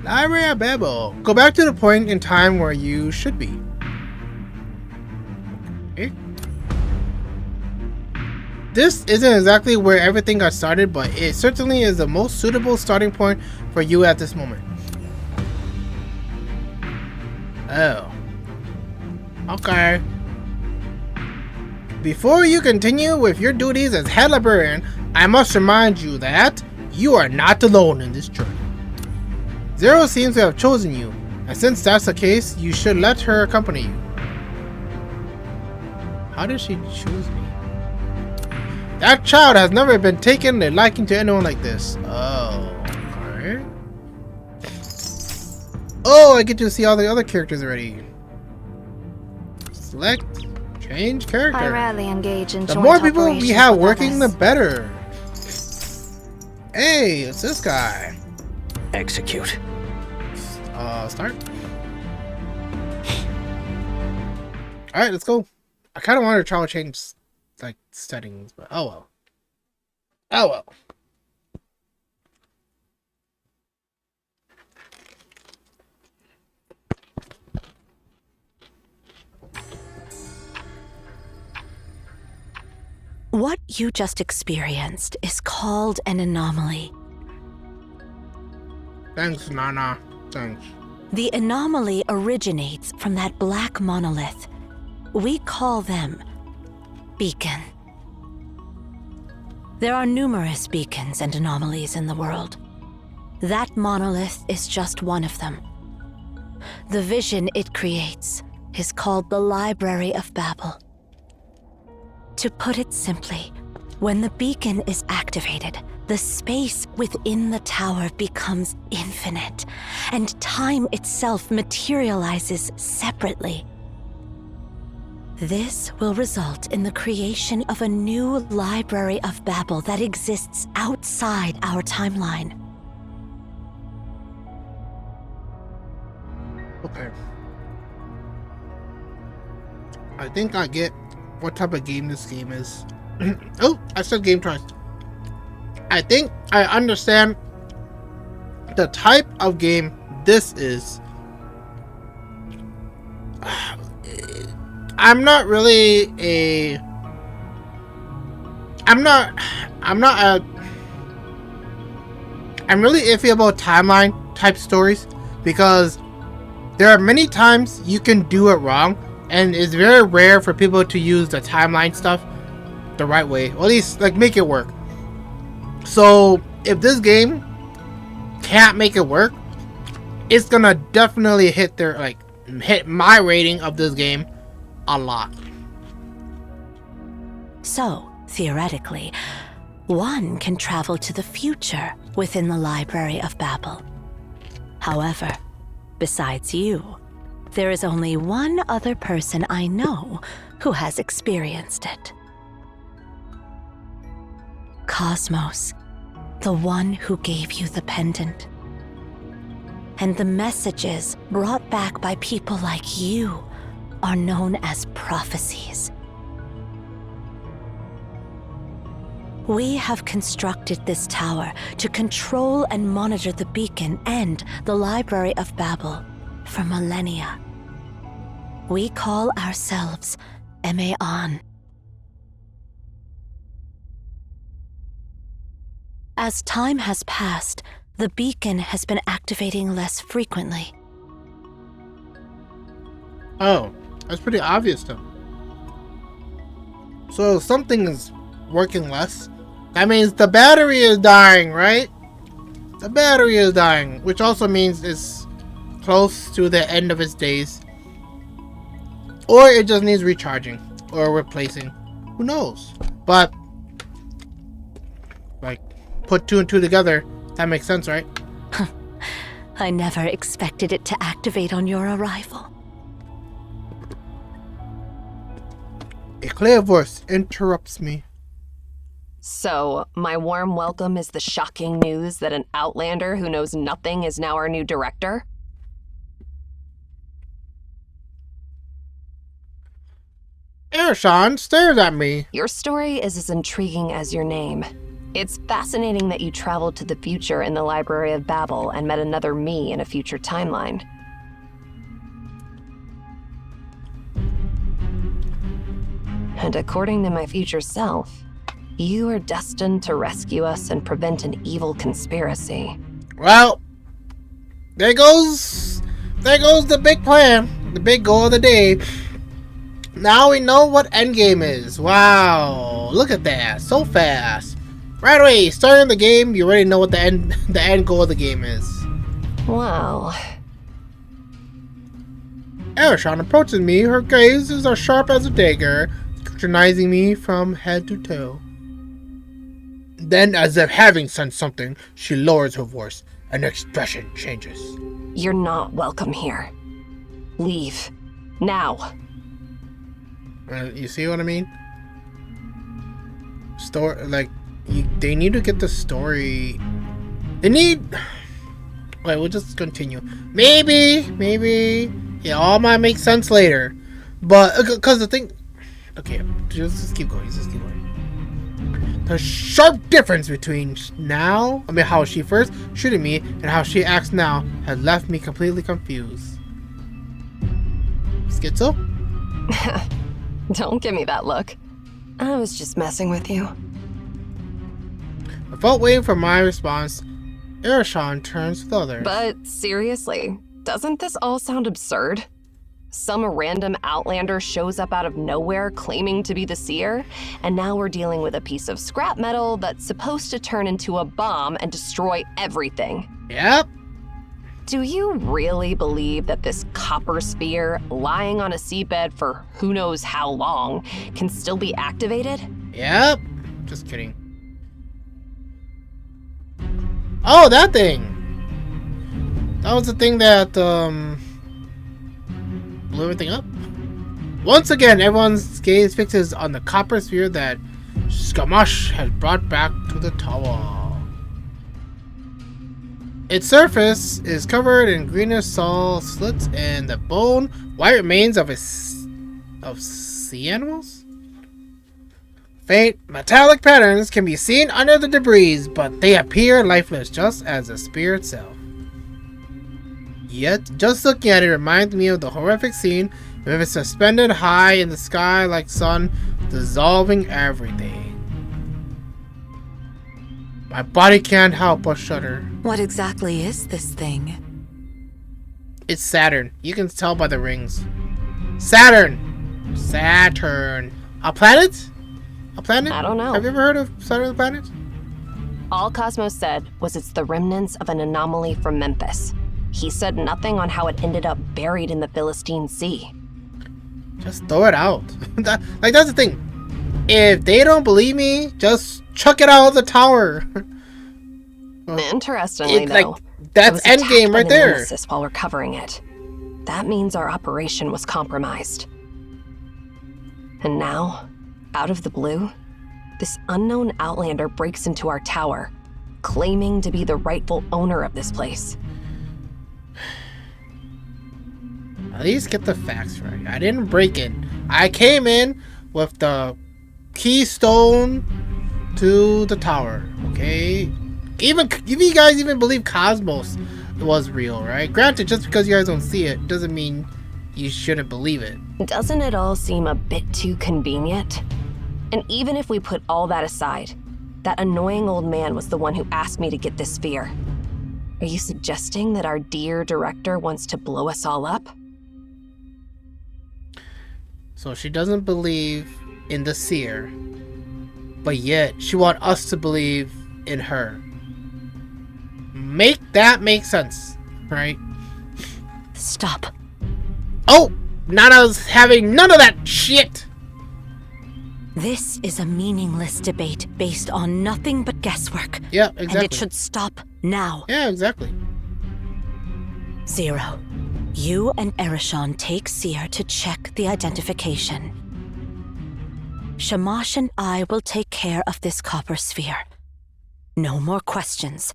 Library of Babel. Go back to the point in time where you should be. Okay. This isn't exactly where everything got started, but it certainly is the most suitable starting point for you at this moment. Oh. Okay. Before you continue with your duties as head librarian, I must remind you that you are not alone in this journey. Zero seems to have chosen you, and since that's the case, you should let her accompany you. How did she choose me? That child has never been taken a liking to anyone like this. Oh, okay. Oh, I get to see all the other characters already. Select, change character. I rarely engage in The joint more people we operations have with working, the others. better. Hey, it's this guy. Execute. Start. Alright, let's go. I kind of wanted to try to change, like, settings, but oh well. Oh well. What you just experienced is called an anomaly. Thanks, Nana. Thanks. The anomaly originates from that black monolith. We call them beacon. There are numerous beacons and anomalies in the world. That monolith is just one of them. The vision it creates is called the Library of Babel. To put it simply, when the beacon is activated, the space within the tower becomes infinite, and time itself materializes separately. This will result in the creation of a new Library of Babel that exists outside our timeline. Okay. I think I get what type of game this game is. Oh, I said game twice. I think I understand the type of game this is. I'm not really a... I'm really iffy about timeline type stories because there are many times you can do it wrong, and it's very rare for people to use the timeline stuff the right way, or at least like make it work. So if this game can't make it work, it's gonna definitely hit my rating of this game a lot. So, theoretically, one can travel to the future within the Library of Babel. However, besides you, there is only one other person I know who has experienced it. Cosmos, the one who gave you the pendant. And the messages brought back by people like you are known as prophecies. We have constructed this tower to control and monitor the beacon and the Library of Babel for millennia. We call ourselves Emeon. As time has passed, the beacon has been activating less frequently. Oh, that's pretty obvious though. So something is working less. That means the battery is dying, right? The battery is dying, which also means it's close to the end of its days. Or it just needs recharging or replacing. Who knows? But like, put two and two together, that makes sense, right? I never expected it to activate on your arrival. A clear voice interrupts me. So, my warm welcome is the shocking news that an outlander who knows nothing is now our new director? Ershon stares at me. Your story is as intriguing as your name. It's fascinating that you traveled to the future in the Library of Babel and met another me in a future timeline. And according to my future self, you are destined to rescue us and prevent an evil conspiracy. Well, there goes the big plan, the big goal of the day. Now we know what endgame is. Wow, look at that, so fast. Right away, starting the game, you already know what the end goal of the game is. Well, Ershon approaches me. Her gaze is as sharp as a dagger, scrutinizing me from head to toe. Then, as if having sensed something, she lowers her voice, and her expression changes. you're not welcome here. Leave. Now. You see what I mean? They need to get the story. They need. Wait, we'll just continue. Maybe it all might make sense later. But because the thing, okay, just keep going. Just keep going. The sharp difference between now, how she first shooting me and how she acts now has left me completely confused. Schizo? Don't give me that look. I was just messing with you. Without waiting for my response, Erishon turns to the others. But seriously, doesn't this all sound absurd? Some random outlander shows up out of nowhere claiming to be the seer, and now we're dealing with a piece of scrap metal that's supposed to turn into a bomb and destroy everything. Yep. Do you really believe that this copper sphere, lying on a seabed for who knows how long, can still be activated? Yep. Just kidding. Oh, that thing! That was the thing that, blew everything up? Once again, everyone's gaze fixes on the copper sphere that Shamash has brought back to the tower. Its surface is covered in greenish soil slits and the bone white remains of sea animals. Faint metallic patterns can be seen under the debris, but they appear lifeless, just as the spear itself. Yet, just looking at it reminds me of the horrific scene with it suspended high in the sky like sun, dissolving everything. My body can't help but shudder. What exactly is this thing? It's Saturn. You can tell by the rings. Saturn! Saturn. A planet? A planet? I don't know. Have you ever heard of Saturn the planet? All Cosmos said was it's the remnants of an anomaly from Memphis. He said nothing on how it ended up buried in the Philistine Sea. Just throw it out. That's the thing. If they don't believe me, just chuck it out of the tower. Interestingly, though, that's endgame right there. Nemesis while we're covering it. That means our operation was compromised. And now, out of the blue, this unknown outlander breaks into our tower, claiming to be the rightful owner of this place. At least get the facts right. I didn't break in. I came in with the keystone to the tower, okay? Even if you guys even believe Cosmos was real, right? Granted, just because you guys don't see it doesn't mean you shouldn't believe it. Doesn't it all seem a bit too convenient? And even if we put all that aside, that annoying old man was the one who asked me to get this sphere. Are you suggesting that our dear director wants to blow us all up? So she doesn't believe in the seer, but yet she wants us to believe in her. Make that make sense, right? Stop. Oh, Nana's having none of that shit. This is a meaningless debate based on nothing but guesswork. Yeah, exactly. And it should stop now. Yeah, exactly. Zero. You and Erishon take Seer to check the identification. Shamash and I will take care of this copper sphere. No more questions.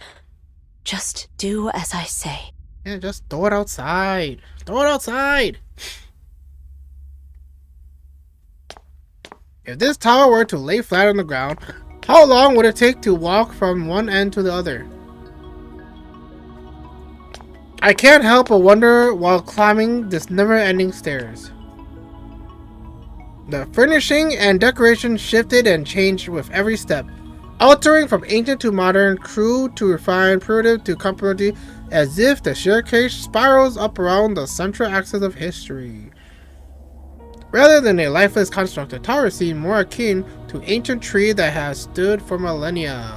Just do as I say. Yeah, just throw it outside. Throw it outside. If this tower were to lay flat on the ground, how long would it take to walk from one end to the other? I can't help but wonder while climbing this never-ending stairs. The furnishing and decoration shifted and changed with every step, altering from ancient to modern, crude to refined, primitive to contemporary, as if the staircase spirals up around the central axis of history. Rather than a lifeless construct, the tower seemed more akin to an ancient tree that has stood for millennia.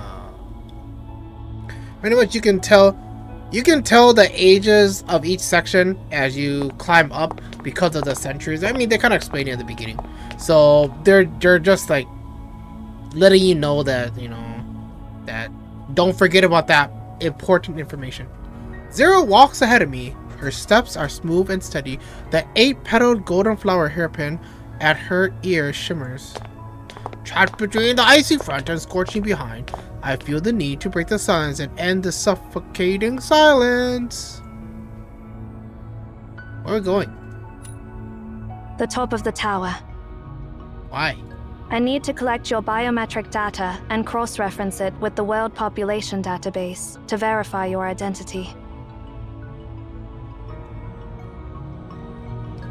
Pretty much you can tell the ages of each section as you climb up because of the centuries. I mean, they kind of explained it at the beginning. So they're just like letting you know that, you know, that don't forget about that important information. Zero walks ahead of me. Her steps are smooth and steady. The 8-petaled golden flower hairpin at her ear shimmers. Trapped between the icy front and scorching behind, I feel the need to break the silence and end the suffocating silence. Where are we going? The top of the tower. Why? I need to collect your biometric data and cross-reference it with the World Population Database to verify your identity.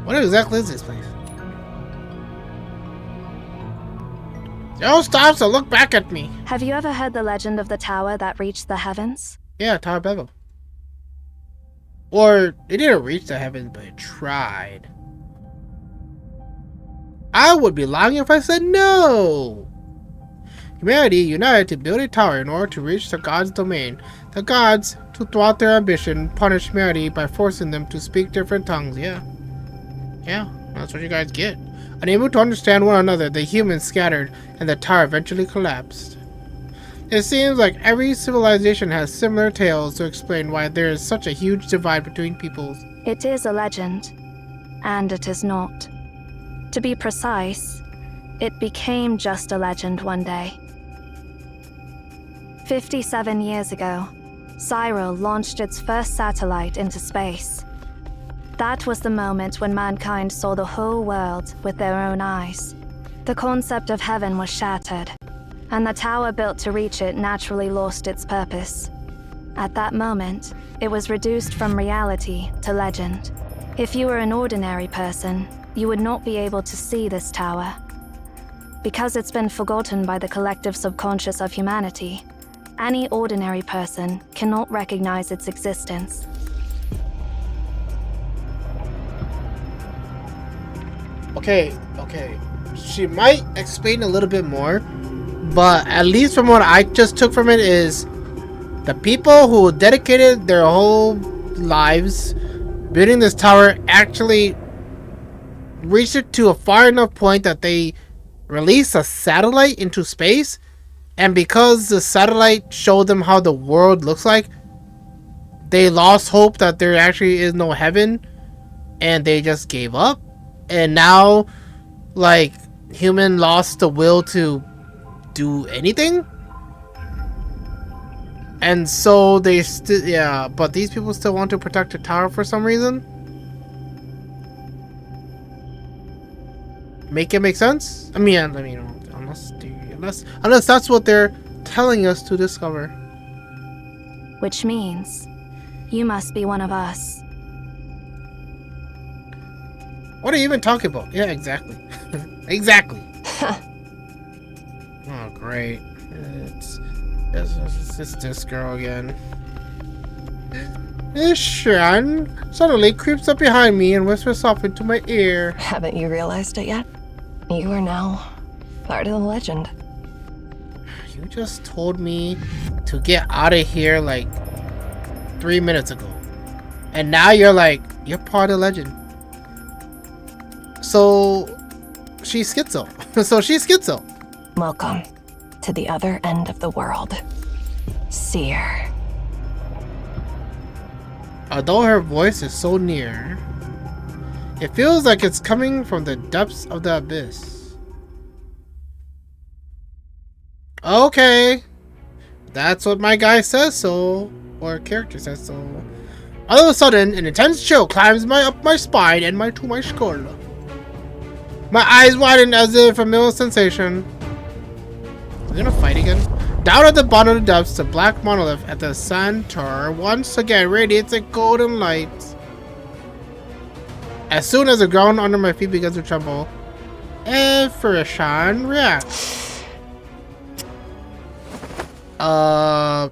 What exactly is this place? Joe stops to look back at me. Have you ever heard the legend of the tower that reached the heavens? Yeah, Tower of Babel. Or, it didn't reach the heavens, but it tried. I would be lying if I said no! Humanity united to build a tower in order to reach the gods' domain. The gods, to thwart their ambition, punish humanity by forcing them to speak different tongues. Yeah. Yeah, that's what you guys get. Unable to understand one another, the humans scattered, and the tower eventually collapsed. It seems like every civilization has similar tales to explain why there is such a huge divide between peoples. It is a legend, and it is not. To be precise, it became just a legend one day. 57 years ago, Cyril launched its first satellite into space. That was the moment when mankind saw the whole world with their own eyes. The concept of heaven was shattered, and the tower built to reach it naturally lost its purpose. At that moment, it was reduced from reality to legend. If you were an ordinary person, you would not be able to see this tower. Because it's been forgotten by the collective subconscious of humanity, any ordinary person cannot recognize its existence. Okay. She might explain a little bit more, but at least from what I just took from it is the people who dedicated their whole lives building this tower actually reached it to a far enough point that they released a satellite into space, and because the satellite showed them how the world looks like, they lost hope that there actually is no heaven, and they just gave up. And now, like, human lost the will to do anything, and so they still, yeah, but these people still want to protect the tower for some reason. Make it make sense? I mean, unless that's what they're telling us to discover. Which means, you must be one of us. What are you even talking about? Yeah, exactly. Exactly. Oh, great. It's this girl again. Ishan suddenly creeps up behind me and whispers softly into my ear. Haven't you realized it yet? You are now part of the legend. You just told me to get out of here like 3 minutes ago. And now you're like, you're part of the legend. So, she's schizo. Welcome to the other end of the world, Seer. Although her voice is so near, it feels like it's coming from the depths of the abyss. Okay. That's what my guy says so. Or character says so. All of a sudden, an intense chill climbs up my spine and to my skull. My eyes widen as if a familiar sensation. We're gonna fight again? Down at the bottom of the depths, the black monolith at the center once again radiates a golden light. As soon as the ground under my feet begins to tremble, Ishan reacts.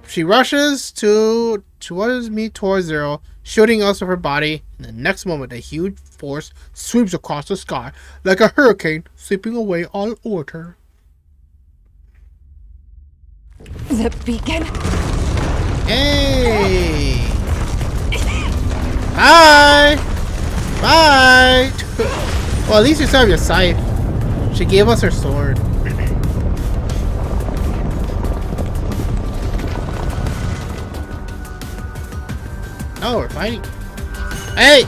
She rushes towards me towards Zero, shooting us with her body. In the next moment, a huge force sweeps across the sky like a hurricane, sweeping away all order. The beacon? Hey! Hi! Bye! Well, at least you still have your scythe. She gave us her sword. Oh, we're fighting. Hey!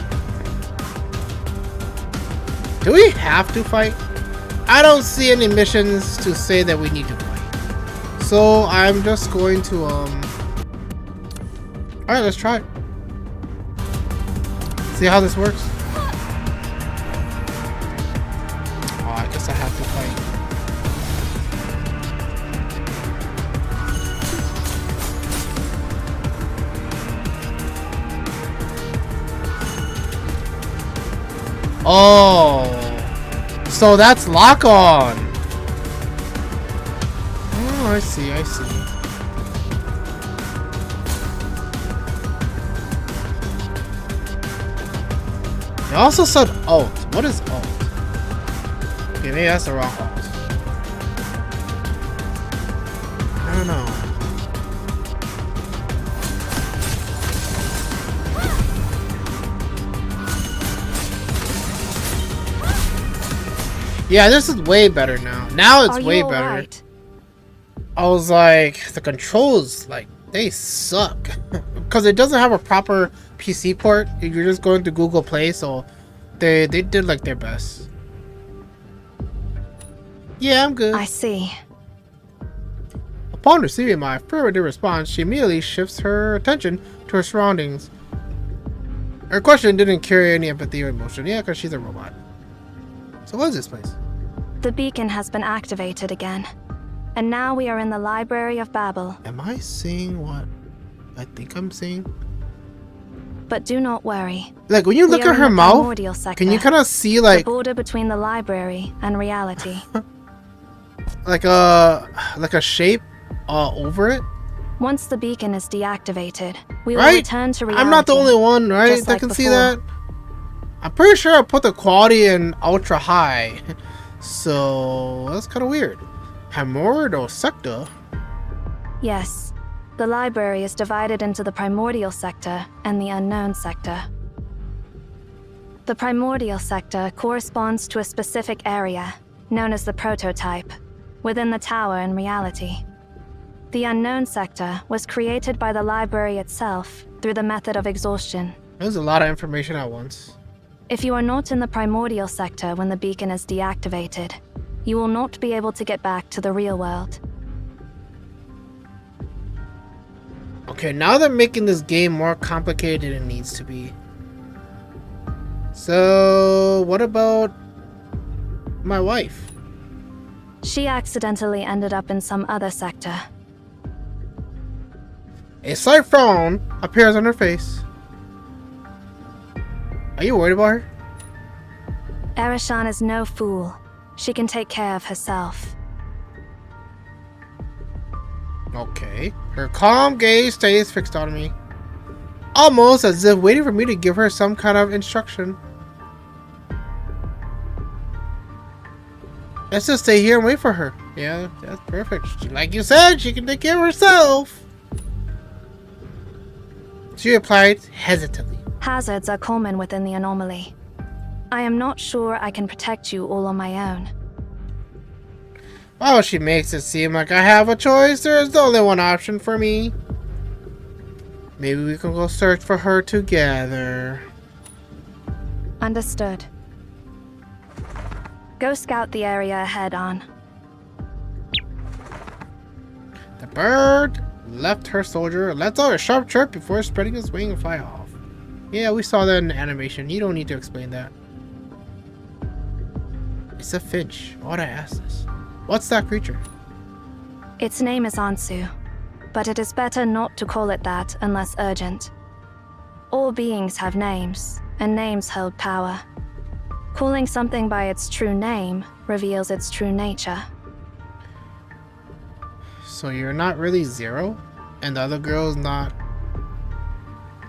Do we have to fight? I don't see any missions to say that we need to fight. So I'm just going to alright, let's try it. See how this works. Oh, so that's lock on. Oh, I see. I see. They also said alt. What is alt? Okay, maybe that's the wrong alt. I don't know. Yeah, this is way better now. Now it's way better. Right? I was like, the controls, like, they suck. Because it doesn't have a proper PC port. You're just going to Google Play, so they did like their best. Yeah, I'm good. I see. Upon receiving my affirmative response, she immediately shifts her attention to her surroundings. Her question didn't carry any empathy or emotion. Yeah, because she's a robot. So what is this place? The beacon has been activated again. And now we are in the Library of Babel. Am I seeing what I think I'm seeing? But do not worry. Like, when you look at her mouth, can you kind of see, like... the border between the library and reality. like a shape over it? Once the beacon is deactivated, we will Right? return to reality. I'm not the only one, right, just that like can see before. that. I'm pretty sure I put the quality in ultra high. So, that's kind of weird. Primordial sector? Yes. The library is divided into the primordial sector and the unknown sector. The primordial sector corresponds to a specific area, known as the prototype, within the tower in reality. The unknown sector was created by the library itself through the method of exhaustion. There's a lot of information at once. If you are not in the primordial sector when the beacon is deactivated, you will not be able to get back to the real world. Okay, now they're making this game more complicated than it needs to be. So, what about my wife? She accidentally ended up in some other sector. A slight frown appears on her face. Are you worried about her? Arishan is no fool. She can take care of herself. Okay. Her calm gaze stays fixed on me. Almost as if waiting for me to give her some kind of instruction. Let's just stay here and wait for her. Yeah, that's perfect. Like you said, she can take care of herself. She replied hesitantly. Hazards are common within the anomaly. I am not sure I can protect you all on my own. Oh, she makes it seem like I have a choice. There is only one option for me. Maybe we can go search for her together. Understood. Go scout the area ahead on. The bird left her soldier, lets out a sharp chirp before spreading his wing and fly off. Yeah, we saw that in the animation. You don't need to explain that. It's a finch. Why'd I ask this? What's that creature? Its name is Ansu, but it is better not to call it that unless urgent. All beings have names, and names hold power. Calling something by its true name reveals its true nature. So you're not really Zero? And the other girl's not...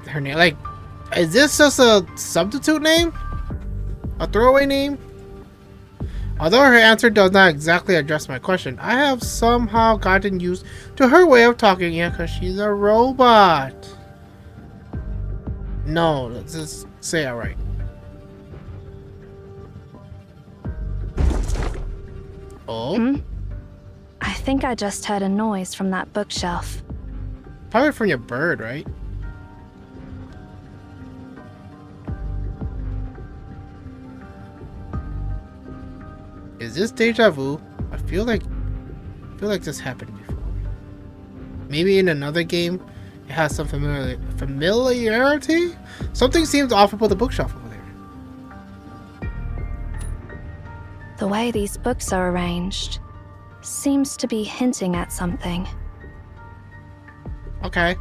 her name? Like, is this just a substitute name? A throwaway name? Although her answer does not exactly address my question, I have somehow gotten used to her way of talking. Yeah, because she's a robot. No, let's just say it right. Oh? I think I just heard a noise from that bookshelf. Probably from your bird, right? Is this deja vu? I feel like this happened before. Maybe in another game it has some familiarity? Something seems off about the bookshelf over there. The way these books are arranged seems to be hinting at something. Okay.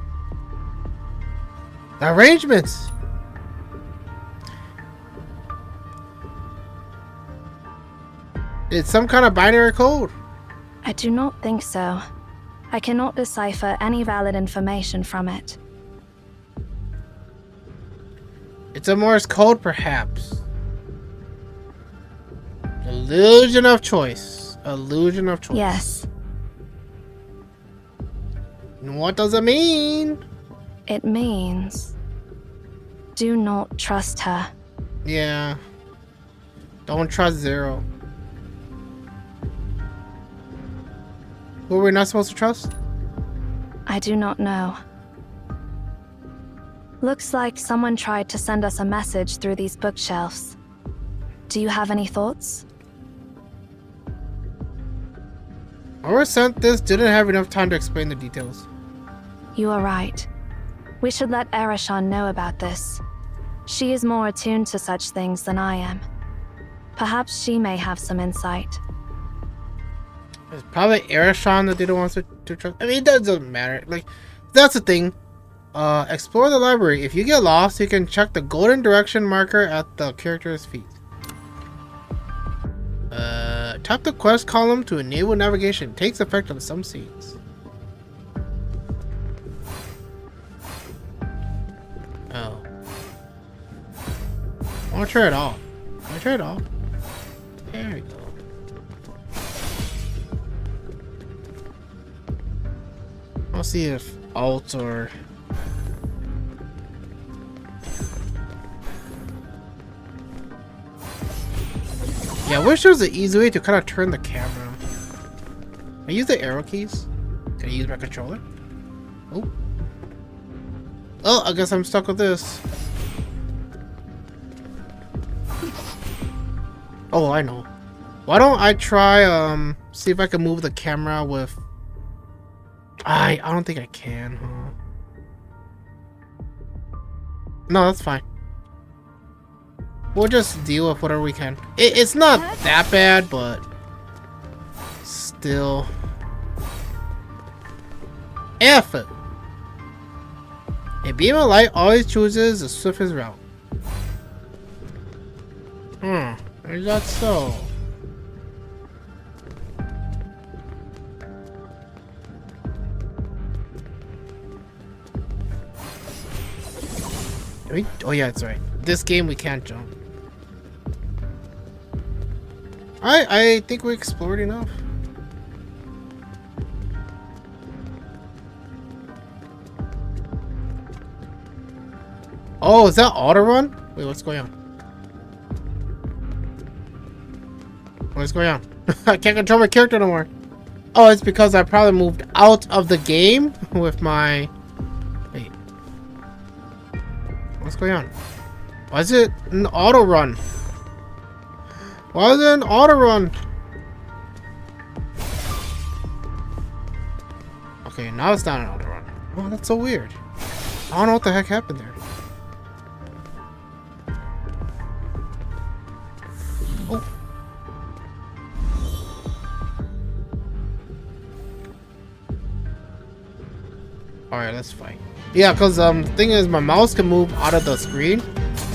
The arrangements! It's some kind of binary code. I do not think so. I cannot decipher any valid information from it. It's a Morse code, perhaps. Illusion of choice. Illusion of choice. Yes, What does it mean? it means do not trust her. Yeah. Don't trust Zero. Who are we not supposed to trust? I do not know. Looks like someone tried to send us a message through these bookshelves. Do you have any thoughts? Whoever sent this didn't have enough time to explain the details. You are right. We should let Erashan know about this. She is more attuned to such things than I am. Perhaps she may have some insight. It's probably Erashan that didn't want to trust. I mean, it doesn't matter. Like, that's the thing. Explore the library. If you get lost, you can check the golden direction marker at the character's feet. Tap the quest column to enable navigation. It takes effect on some scenes. Oh. I want to try it off. Can I try it off? There we go. I'll see if alt or... Yeah, I wish there was an easy way to kind of turn the camera. I use the arrow keys. Can I use my controller? Oh. Oh, I guess I'm stuck with this. Oh, I know. Why don't I try, see if I can move the camera with... I don't think I can, huh? No, that's fine. We'll just deal with whatever we can. It's not that bad, but... Still... F it! A beam of light always chooses the swiftest route. Is that so? Oh yeah, that's right. This game we can't jump. I think we explored enough. Oh, is that auto run? Wait, what's going on? What's going on? I can't control my character no more. Oh, it's because I probably moved out of the game with my... Wait. What's going on? Why is it an auto run? Why is it an auto run? Okay, now it's not an auto run. Oh, that's so weird. I don't know what the heck happened there. Oh. Alright, let's fight. Yeah, because the thing is, my mouse can move out of the screen.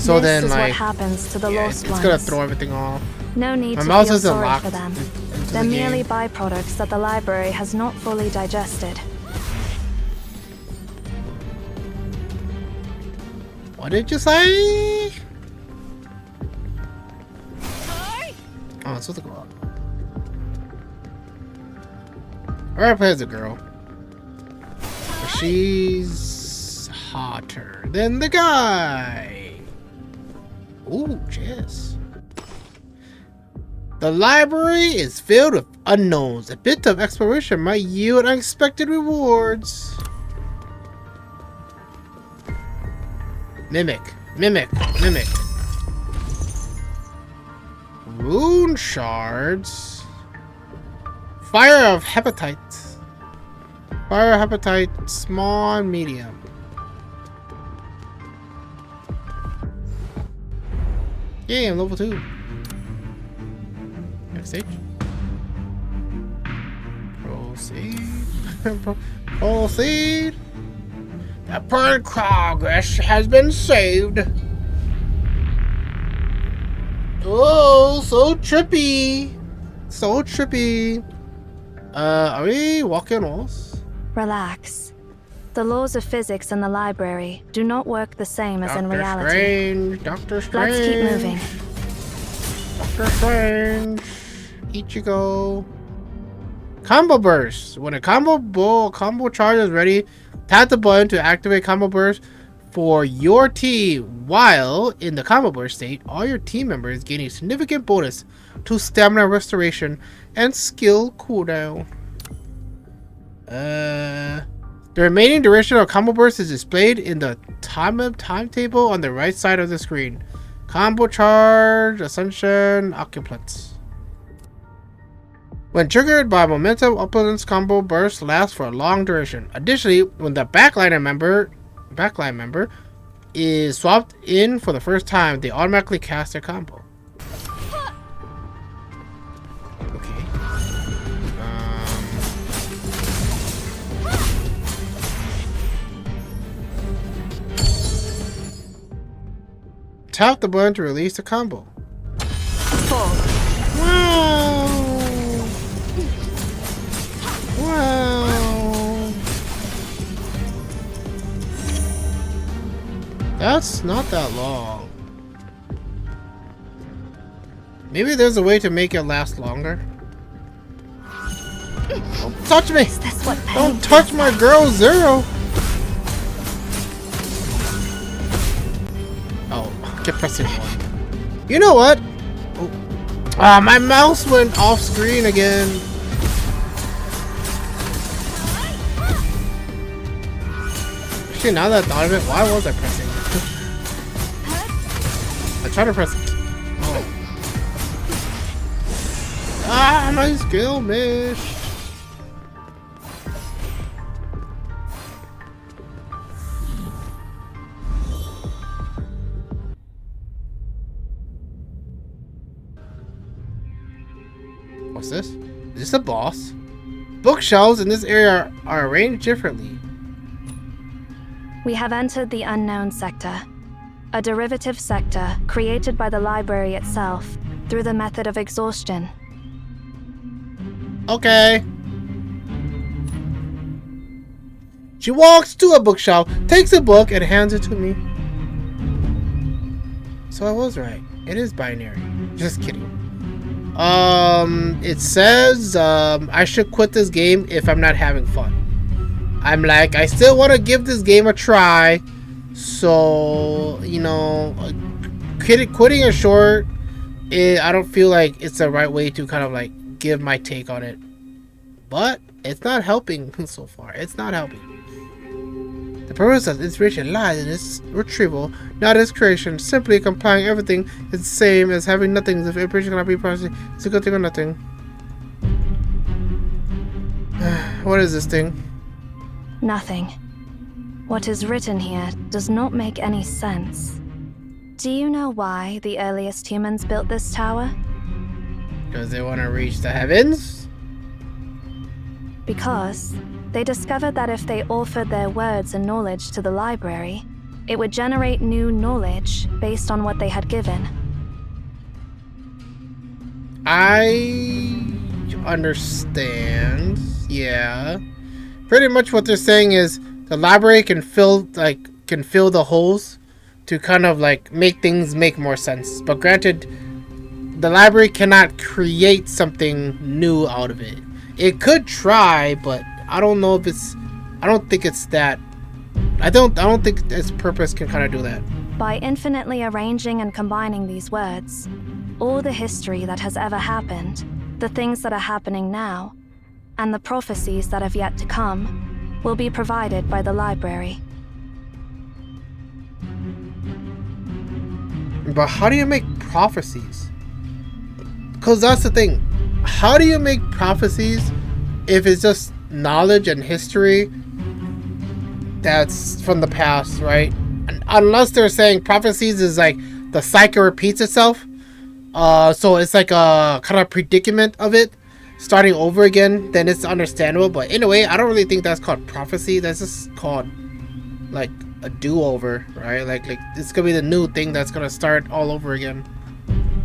So this then, is like, what happens to the yeah, lost it's ones. gonna throw everything off. No need My to mouse feel isn't sorry locked for them. into They're the merely game. byproducts that the library has not fully digested. What did you say? Oh, it's supposed to go up. Alright, play as a girl. She's hotter than the guy. Ooh, yes. The library is filled with unknowns. A bit of exploration might yield unexpected rewards. Mimic, mimic, mimic. Rune shards. Fire of hepatite. Fire of hepatite, small and medium. Yeah, I'm level 2. Next stage. Proceed. Proceed. The progress has been saved. Oh, so trippy. So trippy. Are we walking walls? Relax. The laws of physics in the library do not work the same as in reality. Strange, Doctor Strange. Let's keep moving. Doctor Strange. Ichigo. Combo burst. When a combo charge is ready, tap the button to activate combo burst for your team. While in the combo burst state, all your team members gain a significant bonus to stamina restoration and skill cooldown. The remaining duration of combo burst is displayed in the timetable on the right side of the screen. Combo charge, ascension, occuplets. When triggered by momentum, opponent's combo burst lasts for a long duration. Additionally, when the backline member is swapped in for the first time, they automatically cast their combo. Okay. Tap the button to release the combo. Wow! Wow! That's not that long. Maybe there's a way to make it last longer. Don't touch me! Is this what pain Don't touch my girl Zero! Oh, keep pressing one. You know what? Oh. Ah, my mouse went off screen again. Actually, now that I thought of it, why was I pressing? I tried to press. Oh. Ah, my skill missed. What's this? Is this a boss? Bookshelves in this area are arranged differently. We have entered the unknown sector, a derivative sector created by the library itself through the method of exhaustion. Okay. She walks to a bookshelf, takes a book, and hands it to me. So I was right. It is binary. Just kidding. It says I should quit this game if I'm not having fun. I'm like, I still want to give this game a try. So, you know, quitting it short, I don't feel like it's the right way to kind of like give my take on it. But it's not helping so far. It's not helping. The purpose of inspiration lies in its retrieval, not its creation. Simply complying everything is the same as having nothing. If inspiration cannot be processed, it's a good thing or nothing. What is this thing? Nothing. What is written here does not make any sense. Do you know why the earliest humans built this tower? Because they want to reach the heavens? Because they discovered that if they offered their words and knowledge to the library, it would generate new knowledge based on what they had given. I understand. Yeah. Pretty much what they're saying is the library can fill the holes to kind of like make things make more sense. But granted, the library cannot create something new out of it. It could try, but I don't know if it's. I don't think it's that. I don't think its purpose can kind of do that. By infinitely arranging and combining these words, all the history that has ever happened, the things that are happening now, and the prophecies that have yet to come, will be provided by the library. But how do you make prophecies? Because that's the thing. How do you make prophecies if it's just knowledge and history that's from the past, right? Unless they're saying prophecies is like the cycle repeats itself. So it's like a kind of predicament of it starting over again, then it's understandable. But in a way, I don't really think that's called prophecy. That's just called like a do-over, right? Like it's gonna be the new thing that's gonna start all over again.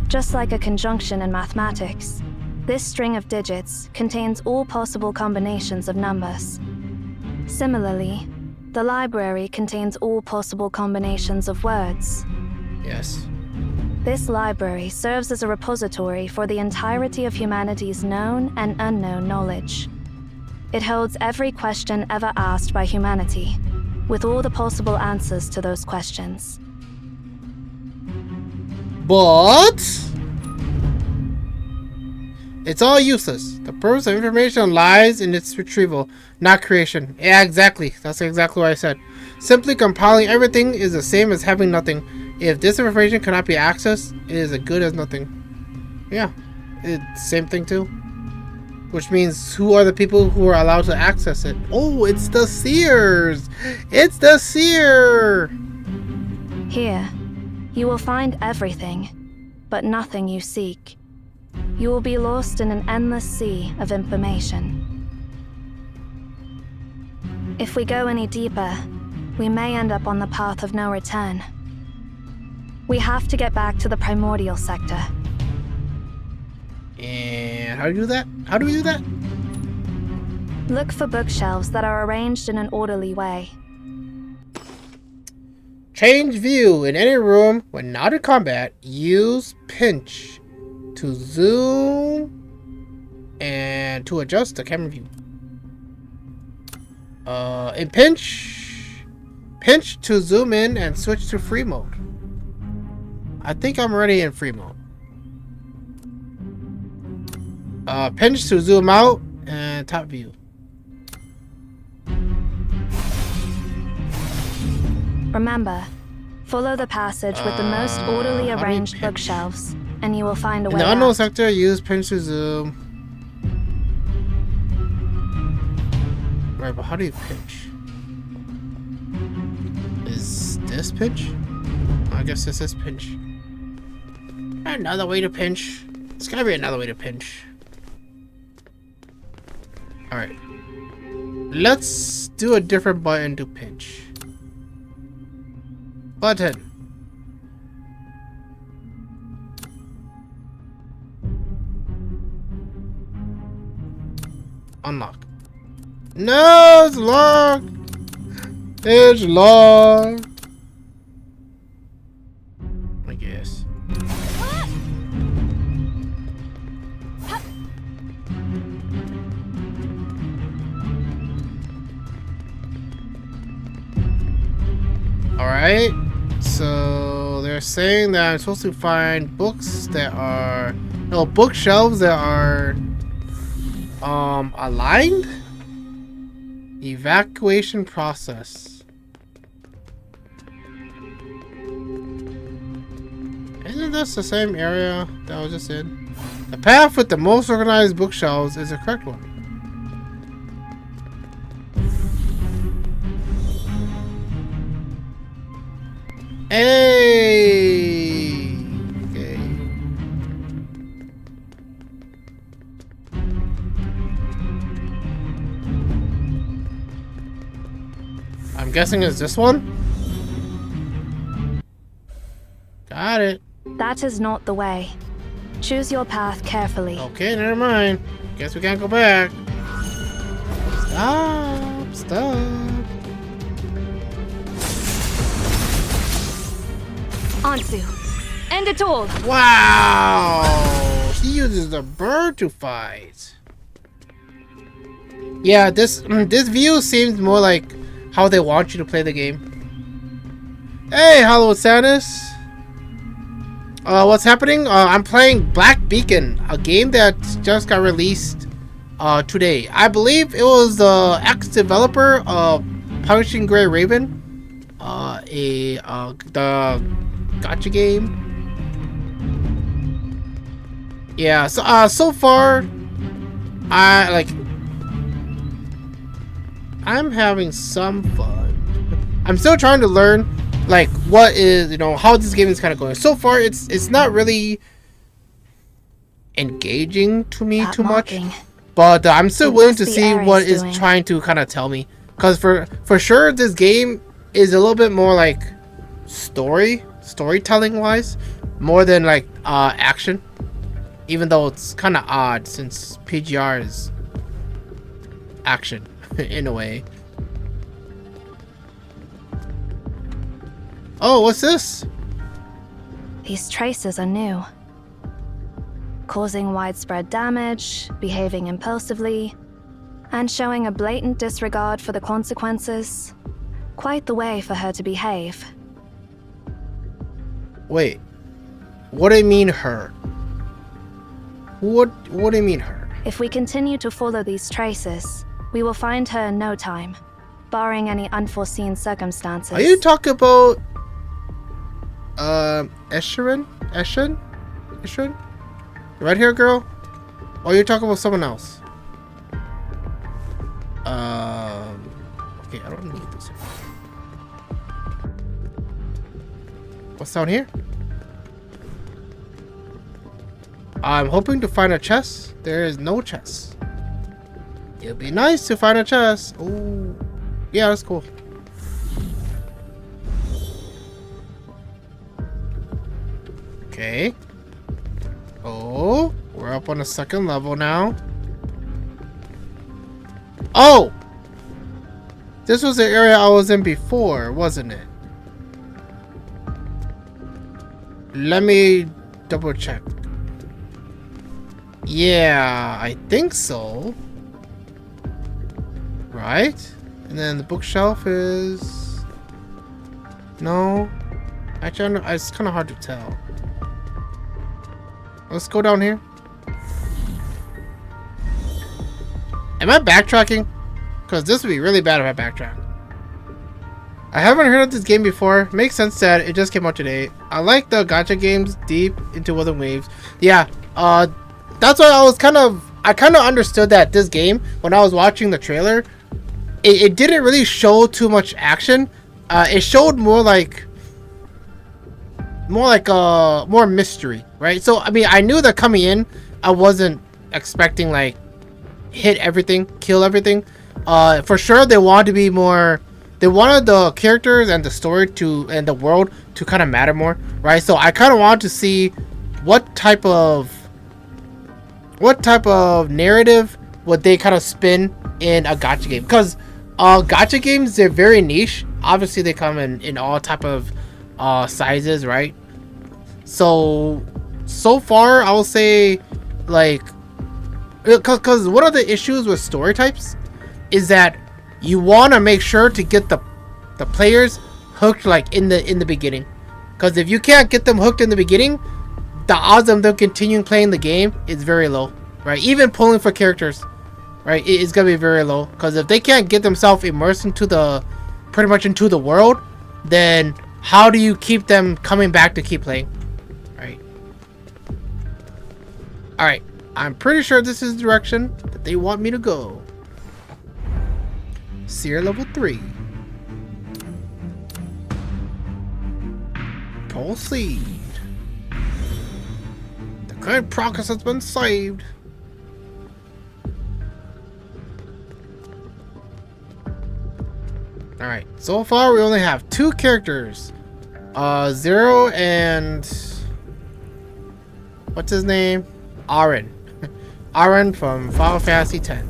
Just like a conjunction in mathematics, This string of digits contains all possible combinations of numbers. Similarly, the library contains all possible combinations of words. Yes. This library serves as a repository for the entirety of humanity's known and unknown knowledge. It holds every question ever asked by humanity, with all the possible answers to those questions. But it's all useless. The purpose of information lies in its retrieval, not creation. Yeah, exactly. That's exactly what I said. Simply compiling everything is the same as having nothing. If this information cannot be accessed, it is as good as nothing. Yeah, it's same thing too. Which means, who are the people who are allowed to access it? Oh, it's the seers! It's the seer! Here, you will find everything, but nothing you seek. You will be lost in an endless sea of information. If we go any deeper, we may end up on the path of no return. We have to get back to the primordial sector. And how do you do that? How do we do that? Look for bookshelves that are arranged in an orderly way. Change view in any room when not in combat. Use pinch to zoom and to adjust the camera view. In pinch to zoom in and switch to free mode. I think I'm already in free mode. Pinch to zoom out and top view. Remember, follow the passage with the most orderly how do you arranged pinch? bookshelves, and you will find a In way the unknown out. sector, use pinch to zoom. Right, but how do you pinch? Is this pinch? I guess this is pinch. Another way to pinch. There's gotta be another way to pinch. Alright. Let's do a different button to pinch. Button. Unlock. No, it's locked. It's locked. I guess. Alright, so they're saying that I'm supposed to find books that are, no, bookshelves that are aligned. Evacuation process. Isn't this the same area that I was just in? The path with the most organized bookshelves is the correct one. Hey! Okay. I'm guessing it's this one? Got it. That is not the way. Choose your path carefully. Okay, never mind. Guess we can't go back. Stop. Ansu, end it all! Wow! He uses the bird to fight. Yeah, this view seems more like how they want you to play the game. Hey, hello, Samus. What's happening? I'm playing Black Beacon, a game that just got released today. I believe it was the ex-developer of Punishing Gray Raven, the gacha game. Yeah, so far, I'm having some fun. I'm still trying to learn, like, what is, how this game is kind of going. So far, it's not really engaging to me too much, but I'm still willing to see what it's trying to kind of tell me. Because for sure, this game is a little bit more like storytelling wise, more than like action. Even though it's kind of odd since PGR is action in a way. Oh, what's this? These traces are new. Causing widespread damage, behaving impulsively, and showing a blatant disregard for the consequences. Quite the way for her to behave. Wait. What do you mean her? What do you mean her? If we continue to follow these traces, we will find her in no time, barring any unforeseen circumstances. Are you talking about Esherin? Esherin? Esherin? Right here, girl? Or are you talking about someone else? Okay, I don't need this. What's down here? I'm hoping to find a chest. There is no chest. It'd be nice to find a chest. Ooh. Yeah, that's cool. Okay. Oh, we're up on the second level now. Oh! This was the area I was in before, wasn't it? Let me double check. Yeah, I think so. Right? And then the bookshelf is... No. Actually, it's kind of hard to tell. Let's go down here. Am I backtracking? Because this would be really bad if I backtrack. I haven't heard of this game before. Makes sense that it just came out today. I like the gacha games deep into Wuthering Waves. Yeah, that's why I kind of understood that this game, when I was watching the trailer, it didn't really show too much action. It showed more mystery, right? So I mean, I knew that coming in, I wasn't expecting like hit everything, kill everything. For sure, they wanted to be more. They wanted the characters and the story and the world to kind of matter more, right? So I kind of wanted to see what type of narrative would they kind of spin in a gacha game, because gacha games, they're very niche. Obviously, they come in all type of sizes, right? So far, I will say, like, because one of the issues with story types is that you want to make sure to get the players hooked like in the beginning, because if you can't get them hooked in the beginning, the odds of them continuing playing the game is very low, right? Even pulling for characters, right, it's gonna be very low, because if they can't get themselves immersed into pretty much into the world, then how do you keep them coming back to keep playing, right? All right, I'm pretty sure this is the direction that they want me to go. Seer level 3. Proceed. The current progress has been saved. Alright, so far we only have 2 characters. Zero and... what's his name? Aren. Aren from Final Fantasy X.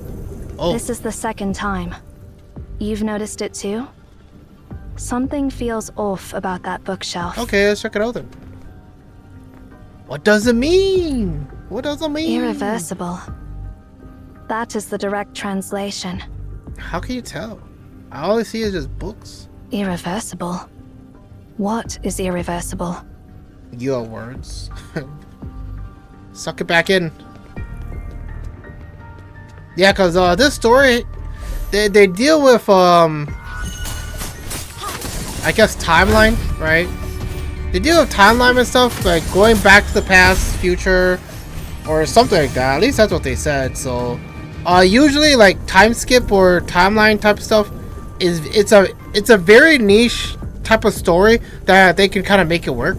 Oh. This is the second time. You've noticed it too? Something feels off about that bookshelf. Okay, let's check it out then. What does it mean? What does it mean? Irreversible. That is the direct translation. How can you tell? I only see is just books. Irreversible. What is irreversible? Your words. Suck it back in. Yeah, because this story, they deal with I guess timeline, right? They deal with timeline and stuff, like going back to the past, future, or something like that. At least that's what they said. So usually like time skip or timeline type of stuff it's a very niche type of story that they can kind of make it work.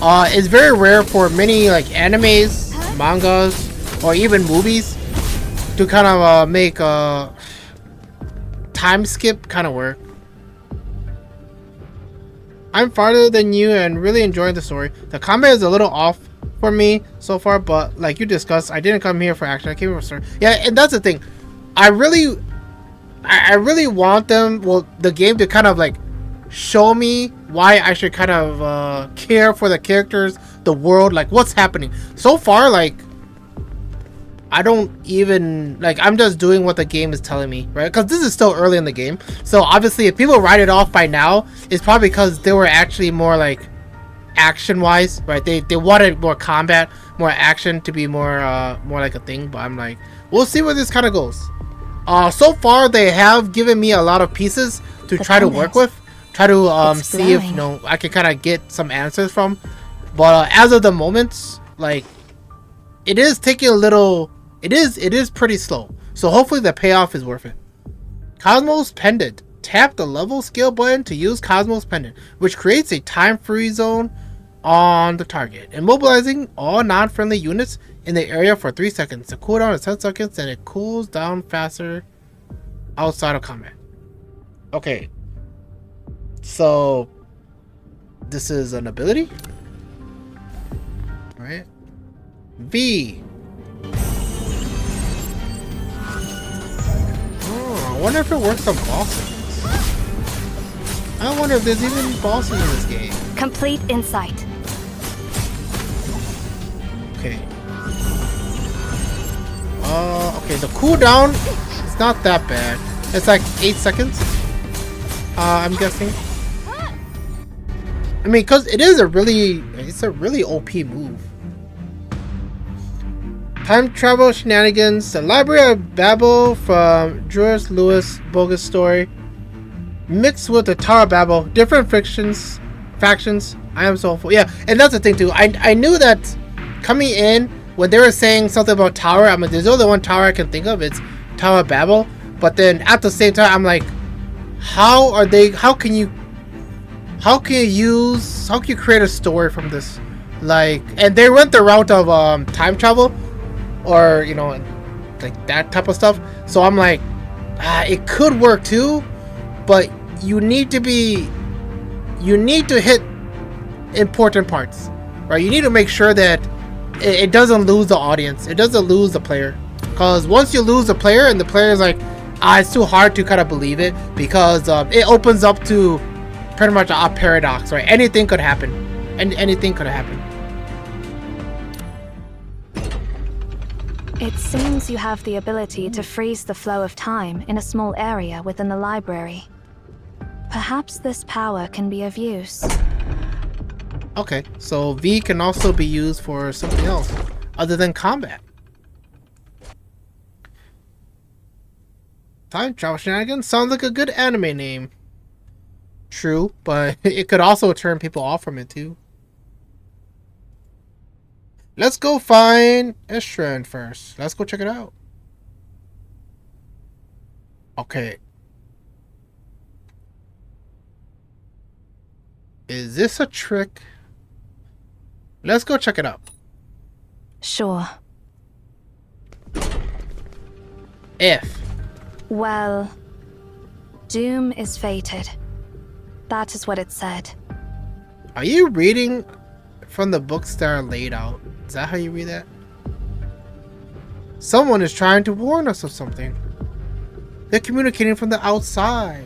It's very rare for many like animes, mangas, or even movies to kind of make a time skip kind of work. I'm farther than you and really enjoying the story. The combat is a little off for me so far, but like you discussed, I didn't come here for action. I came here for story. Yeah, and that's the thing. I really want them, well, the game to kind of like show me why I should kind of care for the characters, the world, like what's happening. So far, like I don't even, like, I'm just doing what the game is telling me, right? Because this is still early in the game. So obviously if people write it off by now, it's probably because they were actually more like action wise, right? They wanted more combat, more action to be more like a thing. But I'm like, we'll see where this kind of goes. So far they have given me a lot of pieces to try to work with, try to see if, you know, I can kind of get some answers from. But as of the moment, like, it is taking a little, it is pretty slow. So hopefully the payoff is worth it. Cosmos Pendant. Tap the level skill button to use Cosmos Pendant, which creates a time-free zone on the target, immobilizing all non-friendly units in the area for 3 seconds. The cooldown is 10 seconds and it cools down faster outside of combat. Okay. So this is an ability? Right? V. Oh, I wonder if it works on bosses. I wonder if there's even bosses in this game. Complete insight. Okay. Okay, the cooldown is not that bad. It's like 8 seconds. I'm guessing. I mean, cause it's a really OP move. Time travel shenanigans. The Library of Babel from George Lewis' bogus story, mixed with the Tower of Babel. Different factions. I am so full. Yeah, and that's the thing too. I knew that coming in when they were saying something about Tower. I'm like, there's only one tower I can think of. It's Tower of Babel. But then at the same time, I'm like, how can you create a story from this? Like, and they went the route of time travel, or, you know, like that type of stuff. So I'm like, it could work too, but you need to hit important parts, right? You need to make sure that it doesn't lose the audience, it doesn't lose the player, because once you lose the player and the player is like, it's too hard to kind of believe it, because it opens up to pretty much a paradox, right? Anything could happen, and anything could happen. It seems you have the ability to freeze the flow of time in a small area within the library. Perhaps this power can be of use. Okay, so V can also be used for something else other than combat. Time travel shenanigans sounds like a good anime name. True, but it could also turn people off from it too. Let's go find Estran first. Let's go check it out. Okay. Is this a trick? Let's go check it out. Sure. F. Well, doom is fated. That is what it said. Are you reading from the books that are laid out? Is that how you read that? Someone is trying to warn us of something. They're communicating from the outside.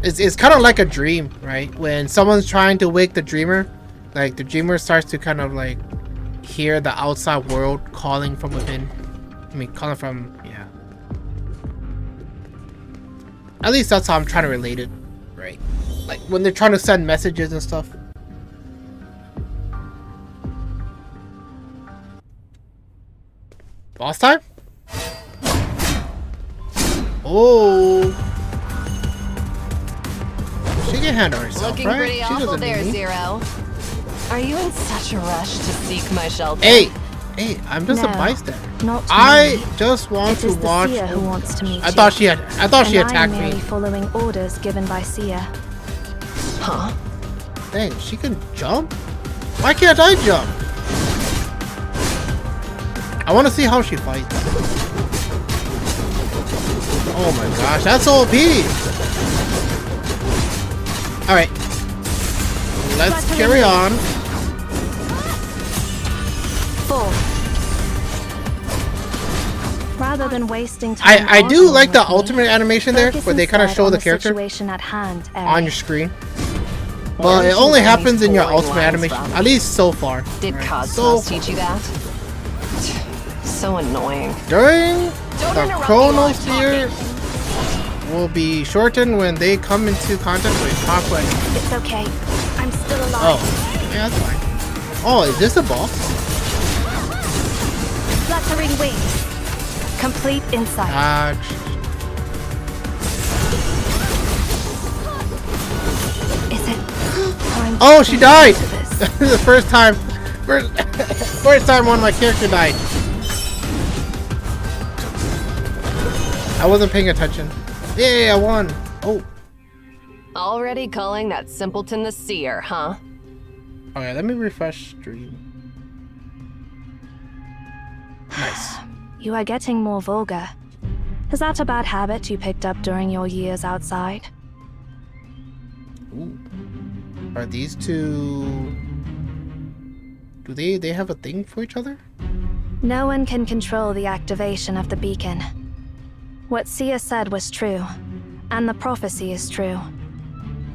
It's kind of like a dream, right? When someone's trying to wake the dreamer, like the dreamer starts to kind of like hear the outside world calling from within. I mean, calling from, yeah. At least that's how I'm trying to relate it, right? Like when they're trying to send messages and stuff. Boss time? Oh. She can handle herself, Looking right? pretty She awful doesn't there, need me. Zero. Are you in such a rush to seek my shelter? Hey, I'm just a No, bystander. not I me. just want It to is the watch. seer who wants to meet I you. thought she And attacked I am merely me. following orders given by seer. Huh? Dang, she can jump? Why can't I jump? I want to see how she fights. Oh my gosh, that's OP! Alright. Let's carry on. Fall. Rather than wasting time, I do arguing like the with me, ultimate animation there, focus where they kind of instead show on the character situation at hand, on Eric. your screen. But Where it did you only learn happens these in your boring ultimate lines animation, from? at least so far. Did Right, Cosmos so teach you that? So annoying. during Don't the interrupt me while I'm chronosphere will be shortened when they come into contact with Aqua. It's okay. I'm still alive. Oh, yeah, that's fine. Oh, is this a boss? Fluttering wings. Complete insight. Is it time to Oh, she get died! into this? This is the first time one of my character died. I wasn't paying attention. Yay, I won! Oh, Already calling that simpleton the seer, huh? okay, let me refresh stream. Nice. You are getting more vulgar. Is that a bad habit you picked up during your years outside? Ooh. Are these two... Do they have a thing for each other? No one can control the activation of the beacon. What Sia said was true, and the prophecy is true.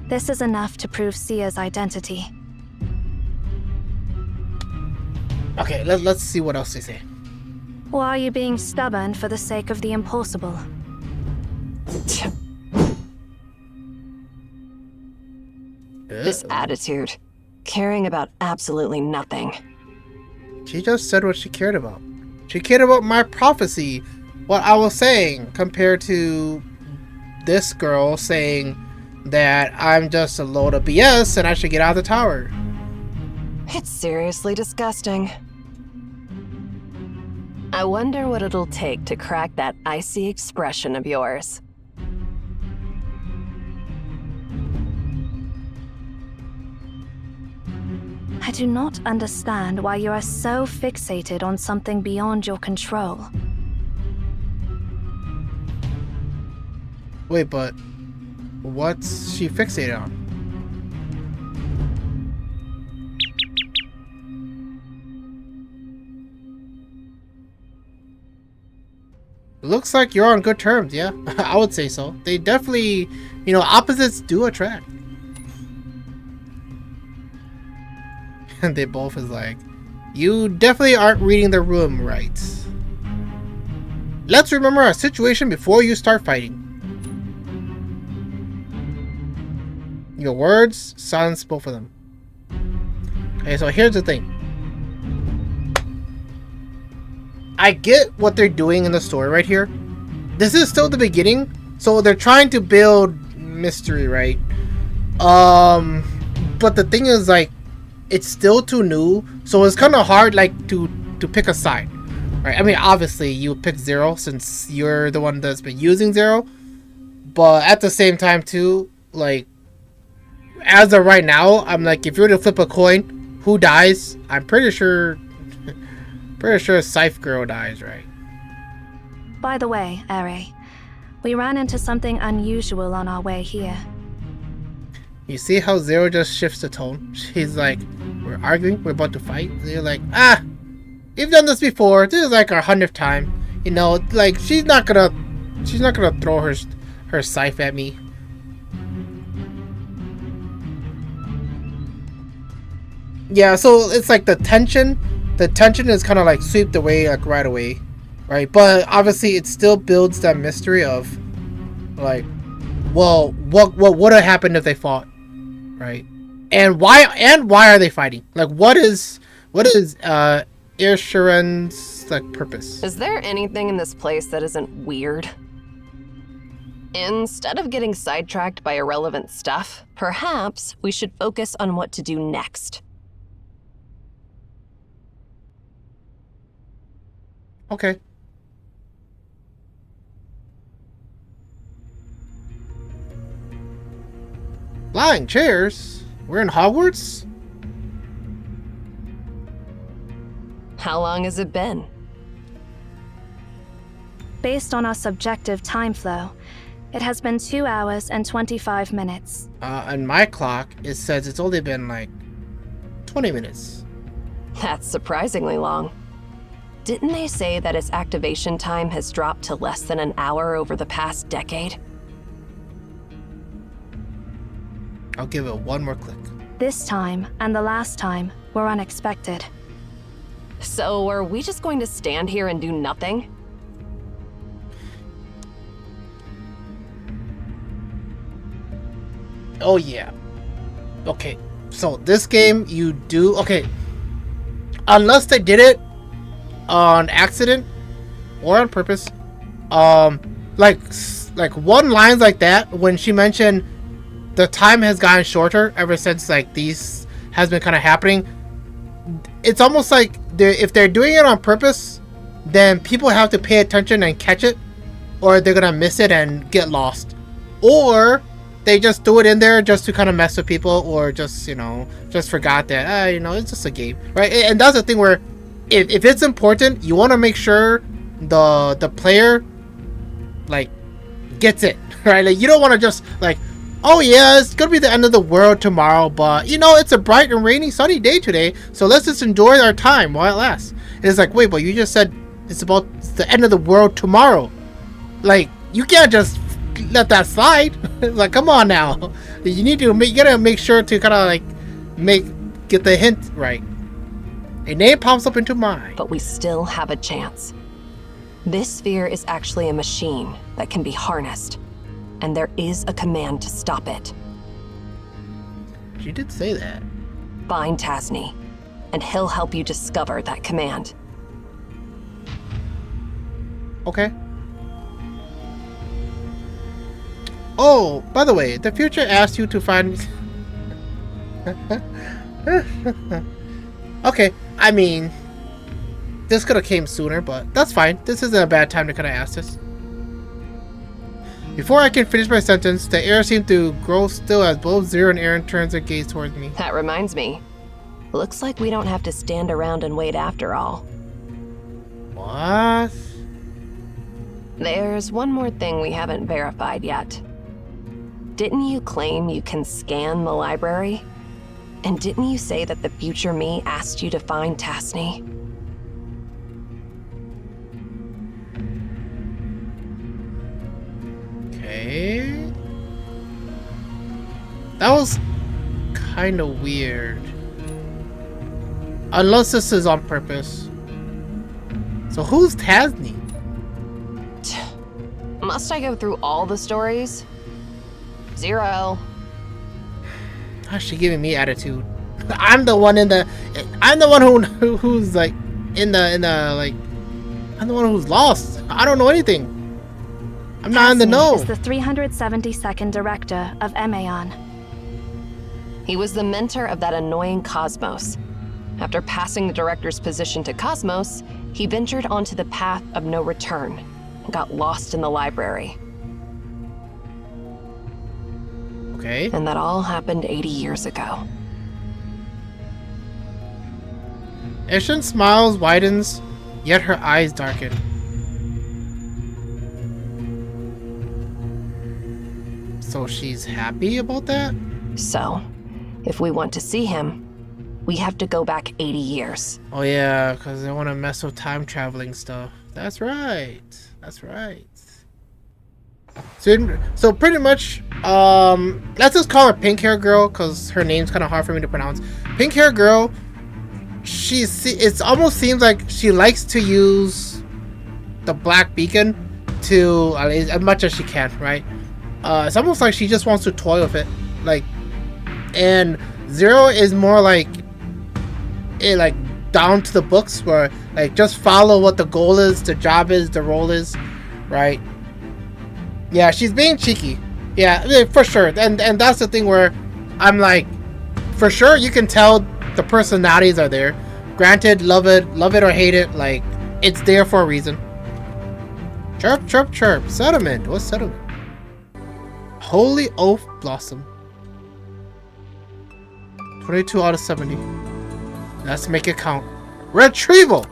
This is enough to prove Sia's identity. Okay, let's see what else they say. Or are you being stubborn for the sake of the impossible? This attitude. Caring about absolutely nothing. She just said what she cared about. She cared about my prophecy, what I was saying, compared to this girl saying that I'm just a load of BS and I should get out of the tower. It's seriously disgusting. I wonder what it'll take to crack that icy expression of yours. I do not understand why you are so fixated on something beyond your control. Wait, but what's she fixated on? Looks like you're on good terms, yeah. I would say so. They definitely, opposites do attract. And they both is like, you definitely aren't reading the room right. Let's remember our situation before you start fighting. Your words, silence both of them. Okay, so here's the thing. I get what they're doing in the story right here. This is still the beginning, so they're trying to build mystery, right? But the thing is, like, it's still too new, so it's kind of hard, like, to pick a side, right? I mean, obviously, you pick Zero since you're the one that's been using Zero, but at the same time, too, like, as of right now, I'm like, if you were to flip a coin, who dies? I'm pretty sure Scythe Girl dies, right? By the way, Eri, we ran into something unusual on our way here. You see how Zero just shifts the tone? She's like, we're arguing, we're about to fight. They're like, we've done this before. This is like our 100th time. Like she's not gonna throw her scythe at me. Yeah, so it's like the tension is kind of like swept away like right away, right? But obviously it still builds that mystery of like, well, what would have happened if they fought, right? And why are they fighting? Like, what is Irsharan's like purpose? Is there anything in this place that isn't weird? Instead of getting sidetracked by irrelevant stuff, perhaps we should focus on what to do next. Okay. Flying chairs? We're in Hogwarts? How long has it been? Based on our subjective time flow, it has been 2 hours and 25 minutes. On my clock, it says it's only been like 20 minutes. That's surprisingly long. Didn't they say that its activation time has dropped to less than an hour over the past decade? I'll give it one more click. This time and the last time were unexpected. So are we just going to stand here and do nothing? Oh yeah. Okay. So this game you do okay. Unless they did it on accident or on purpose. Like one lines like that when she mentioned the time has gotten shorter ever since like these has been kind of happening. It's almost like if they're doing it on purpose, then people have to pay attention and catch it, or they're gonna miss it and get lost, or they just threw it in there just to kind of mess with people, or just, you know, just forgot that, you know, it's just a game, right? And that's the thing where if it's important, you want to make sure the player like gets it, right? Like you don't want to just like, oh yeah, it's gonna be the end of the world tomorrow, but you know, it's a bright and rainy sunny day today, so let's just enjoy our time while it lasts. And it's like, wait, but you just said it's the end of the world tomorrow. Like, you can't just let that slide. Like, come on now. You gotta make sure to kind of like get the hint right. A name pops up into mind. But we still have a chance. This sphere is actually a machine that can be harnessed, and there is a command to stop it. She did say that. Find Tasni, and he'll help you discover that command. Okay. Oh, by the way, the future asked you to find... Okay, I mean... This could have came sooner, but that's fine. This isn't a bad time to kind of ask this. Before I can finish my sentence, the air seemed to grow still as both Zero and Aaron turns their gaze towards me. That reminds me. Looks like we don't have to stand around and wait after all. What? There's one more thing we haven't verified yet. Didn't you claim you can scan the library? And didn't you say that the future me asked you to find Tasni? Okay. That was kind of weird. Unless this is on purpose. So who's Tasni? Must I go through all the stories? Zero. How's she giving me attitude? I'm the one who's like I'm the one who's lost. I don't know anything. I'm not in the know. Is the 372nd director of Emaon. He was the mentor of that annoying Cosmos. After passing the director's position to Cosmos, he ventured onto the path of no return and got lost in the library. Okay. And that all happened 80 years ago. Ishin smiles, widens, yet her eyes darken. So she's happy about that? So, if we want to see him, we have to go back 80 years. Oh yeah, because they want to mess with time traveling stuff. That's right. That's right. So pretty much, let's just call her Pink Hair Girl because her name's kind of hard for me to pronounce. Pink Hair Girl, it almost seems like she likes to use the black beacon to as much as she can, right? It's almost like she just wants to toy with it, like, and Zero is more like down to the books, where like just follow what the goal is, the job is, the role is, right? Yeah, she's being cheeky. Yeah, for sure. And that's the thing where I'm like, for sure you can tell the personalities are there. Granted, love it or hate it, like it's there for a reason. Chirp, chirp, chirp. Settlement. What's settlement? Holy Oath Blossom. 22 out of 70. Let's make it count. Retrieval.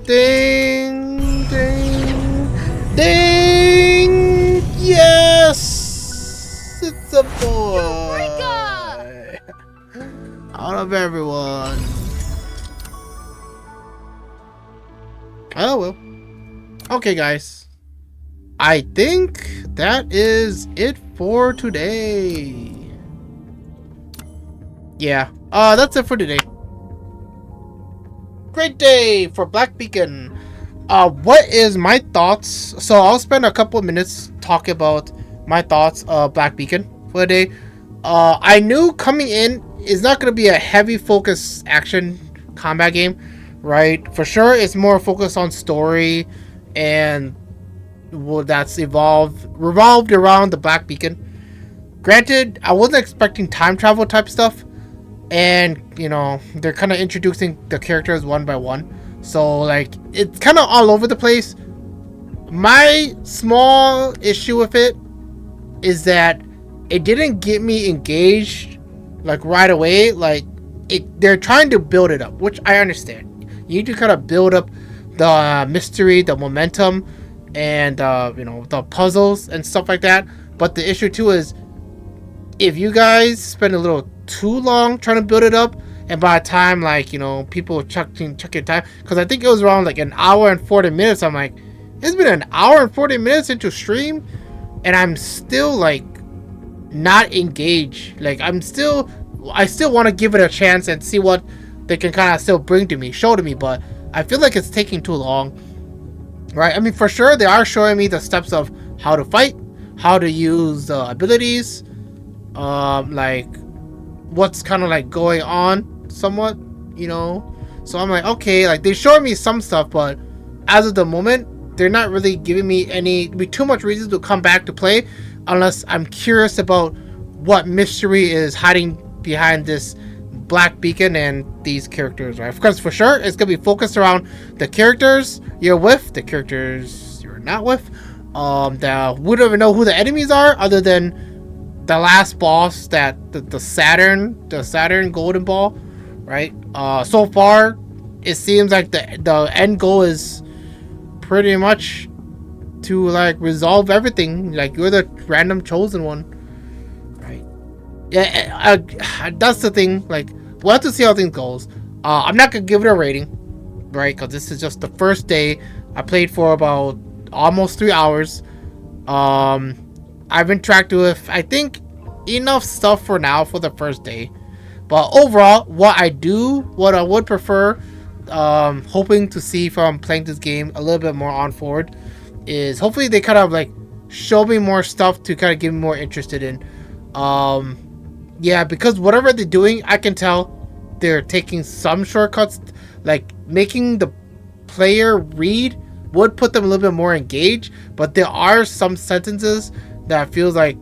Ding, ding, ding. Yes, it's a boy. Eureka! Out of everyone. Oh well. Okay, guys. I think that is it for today. Yeah. That's it for today. Great day for Black Beacon. What is my thoughts? So I'll spend a couple of minutes talking about my thoughts of Black Beacon for the day. I knew coming in is not going to be a heavy focus action combat game, right? For sure, it's more focused on story and that's revolved around the Black Beacon. Granted, I wasn't expecting time travel type stuff, and you know they're kind of introducing the characters one by one, so like it's kind of all over the place. My small issue with it is that it didn't get me engaged like right away. Like they're trying to build it up, which I understand. You need to kind of build up the mystery, the momentum, and you know, the puzzles and stuff like that. But the issue too is if you guys spend a little too long trying to build it up, and by the time like, you know, people check your time, because I think it was around like an hour and 40 minutes. I'm like, it's been an hour and 40 minutes into stream and I'm still like not engaged. Like I still want to give it a chance and see what they can kind of still bring to me, show to me, but I feel like it's taking too long, right? I mean, for sure they are showing me the steps of how to fight, how to use the abilities, like what's kind of like going on somewhat, you know. So I'm like, okay, like they showed me some stuff, but as of the moment they're not really giving me too much reason to come back to play unless I'm curious about what mystery is hiding behind this Black Beacon and these characters, right? Because for sure it's gonna be focused around the characters you're with, the characters you're not with. We don't even know who the enemies are other than the last boss, that the Saturn golden ball, right? So far it seems like the end goal is pretty much to like resolve everything. Like you're the random chosen one, right? Yeah, that's the thing. Like we'll have to see how things goes. I'm not gonna give it a rating, right? Because this is just the first day. I played for about almost 3 hours. I've interacted with, I think, enough stuff for now for the first day. But overall, what I would prefer, hoping to see from playing this game a little bit more on forward, is hopefully they kind of like show me more stuff to kind of get me more interested in. Yeah, because whatever they're doing, I can tell they're taking some shortcuts, like making the player read would put them a little bit more engaged, but there are some sentences that feels like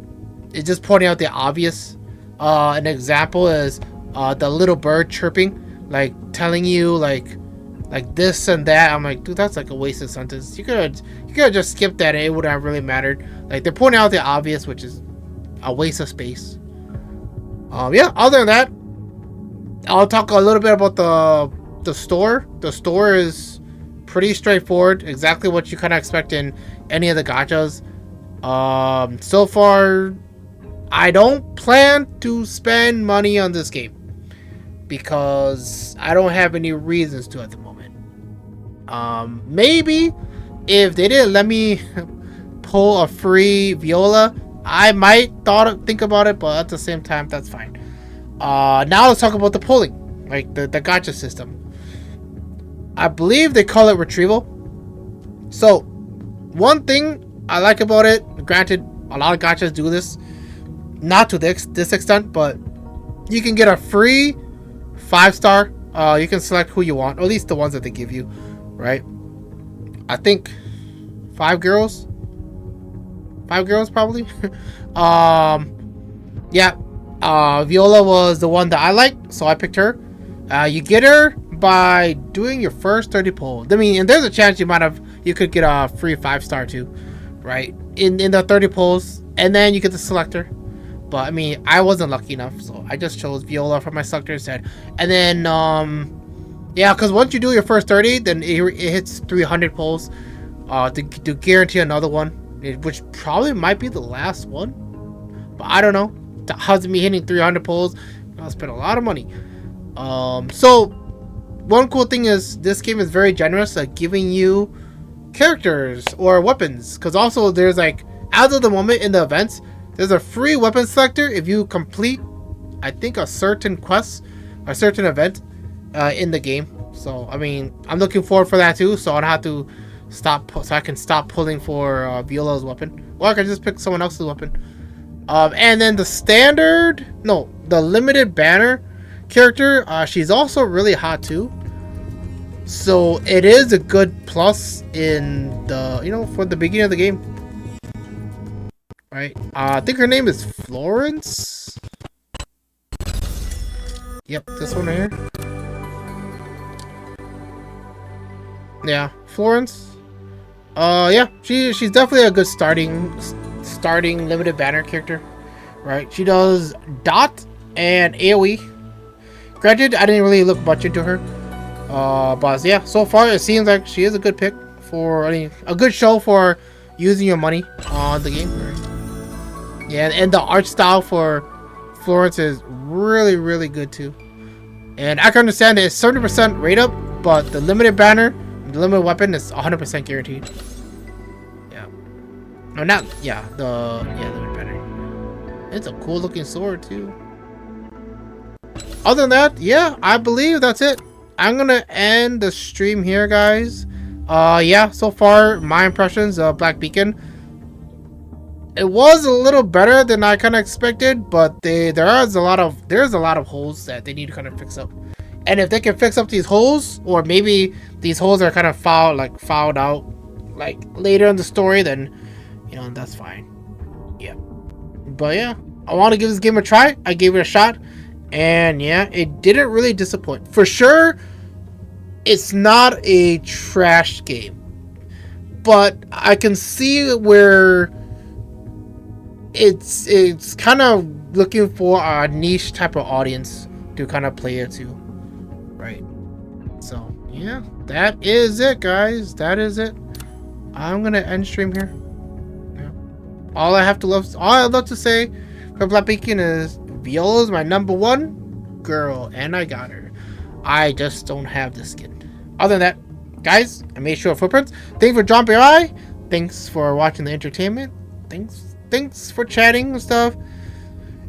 it's just pointing out the obvious. An example is the little bird chirping, like telling you like this and that. I'm like, dude, that's like a wasted sentence. You could just skip that and it wouldn't have really mattered. Like they're pointing out the obvious, which is a waste of space. Yeah, other than that, I'll talk a little bit about the store. The store is pretty straightforward, exactly what you kind of expect in any of the gachas. So far, I don't plan to spend money on this game because I don't have any reasons to at the moment. Maybe if they didn't let me pull a free Viola, I might think about it, but at the same time, that's fine. Now let's talk about the pulling, like the gacha system. I believe they call it retrieval. So one thing I like about it, granted, a lot of gachas do this, not to this extent, but you can get a free 5-star. You can select who you want, or at least the ones that they give you, right? I think 5 girls probably. Yeah, Viola was the one that I liked, so I picked her. You get her by doing your first 30 pulls. I mean, and there's a chance you could get a free 5-star too, right? In the 30 pulls, and then you get the selector. But I mean, I wasn't lucky enough, so I just chose Viola for my selector instead. And then yeah, because once you do your first 30, then it hits 300 pulls to guarantee another one, which probably might be the last one, but I don't know. How's me hitting 300 pulls? I'll spend a lot of money. So one cool thing is this game is very generous at giving you characters or weapons. Because also there's like, as of the moment in the events, there's a free weapon selector if you complete, I think, a certain quest, a certain event in the game. So I mean, I'm looking forward for that too. So I don't have to stop, so I can stop pulling for Viola's weapon, or I can just pick someone else's weapon. And then the standard, no, the limited banner character, she's also really hot too. So it is a good plus in the, you know, for the beginning of the game. Right? I think her name is Florence. Yep, this one right here. Yeah, Florence. Yeah, she's definitely a good starting limited banner character. Right? She does dot and AoE. Granted, I didn't really look much into her. But yeah, so far it seems like she is a good pick for, I mean, a good show for using your money on the game. Right? Yeah, and the art style for Florence is really, really good too. And I can understand that it's 70% rate up, but the limited banner, the limited weapon is 100% guaranteed. Yeah. No, not, yeah, the limited banner. It's a cool looking sword too. Other than that, yeah, I believe that's it. I'm gonna end the stream here, guys. Yeah, so far my impressions of Black Beacon, it was a little better than I kind of expected, but there's a lot of holes that they need to kind of fix up. And if they can fix up these holes, or maybe these holes are kind of fouled out like later in the story, then you know, that's fine. Yeah, but yeah, I want to give this game a try. I gave it a shot, and yeah, it didn't really disappoint. For sure, it's not a trash game, but I can see where it's kind of looking for a niche type of audience to kind of play it to, right? So yeah, that is it, guys. That is it. I'm gonna end stream here. Yeah. All I'd love to say for Black Beacon is Viola's my #1 girl, and I got her. I just don't have the skin. Other than that, guys, I made sure footprints. Thanks for dropping by. Thanks for watching the entertainment. Thanks for chatting and stuff.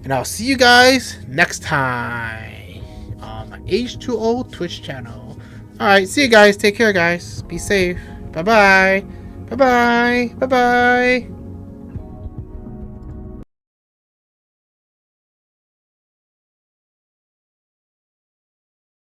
And I'll see you guys next time on my H2O Twitch channel. Alright, see you guys. Take care, guys. Be safe. Bye-bye. Bye-bye. Bye-bye.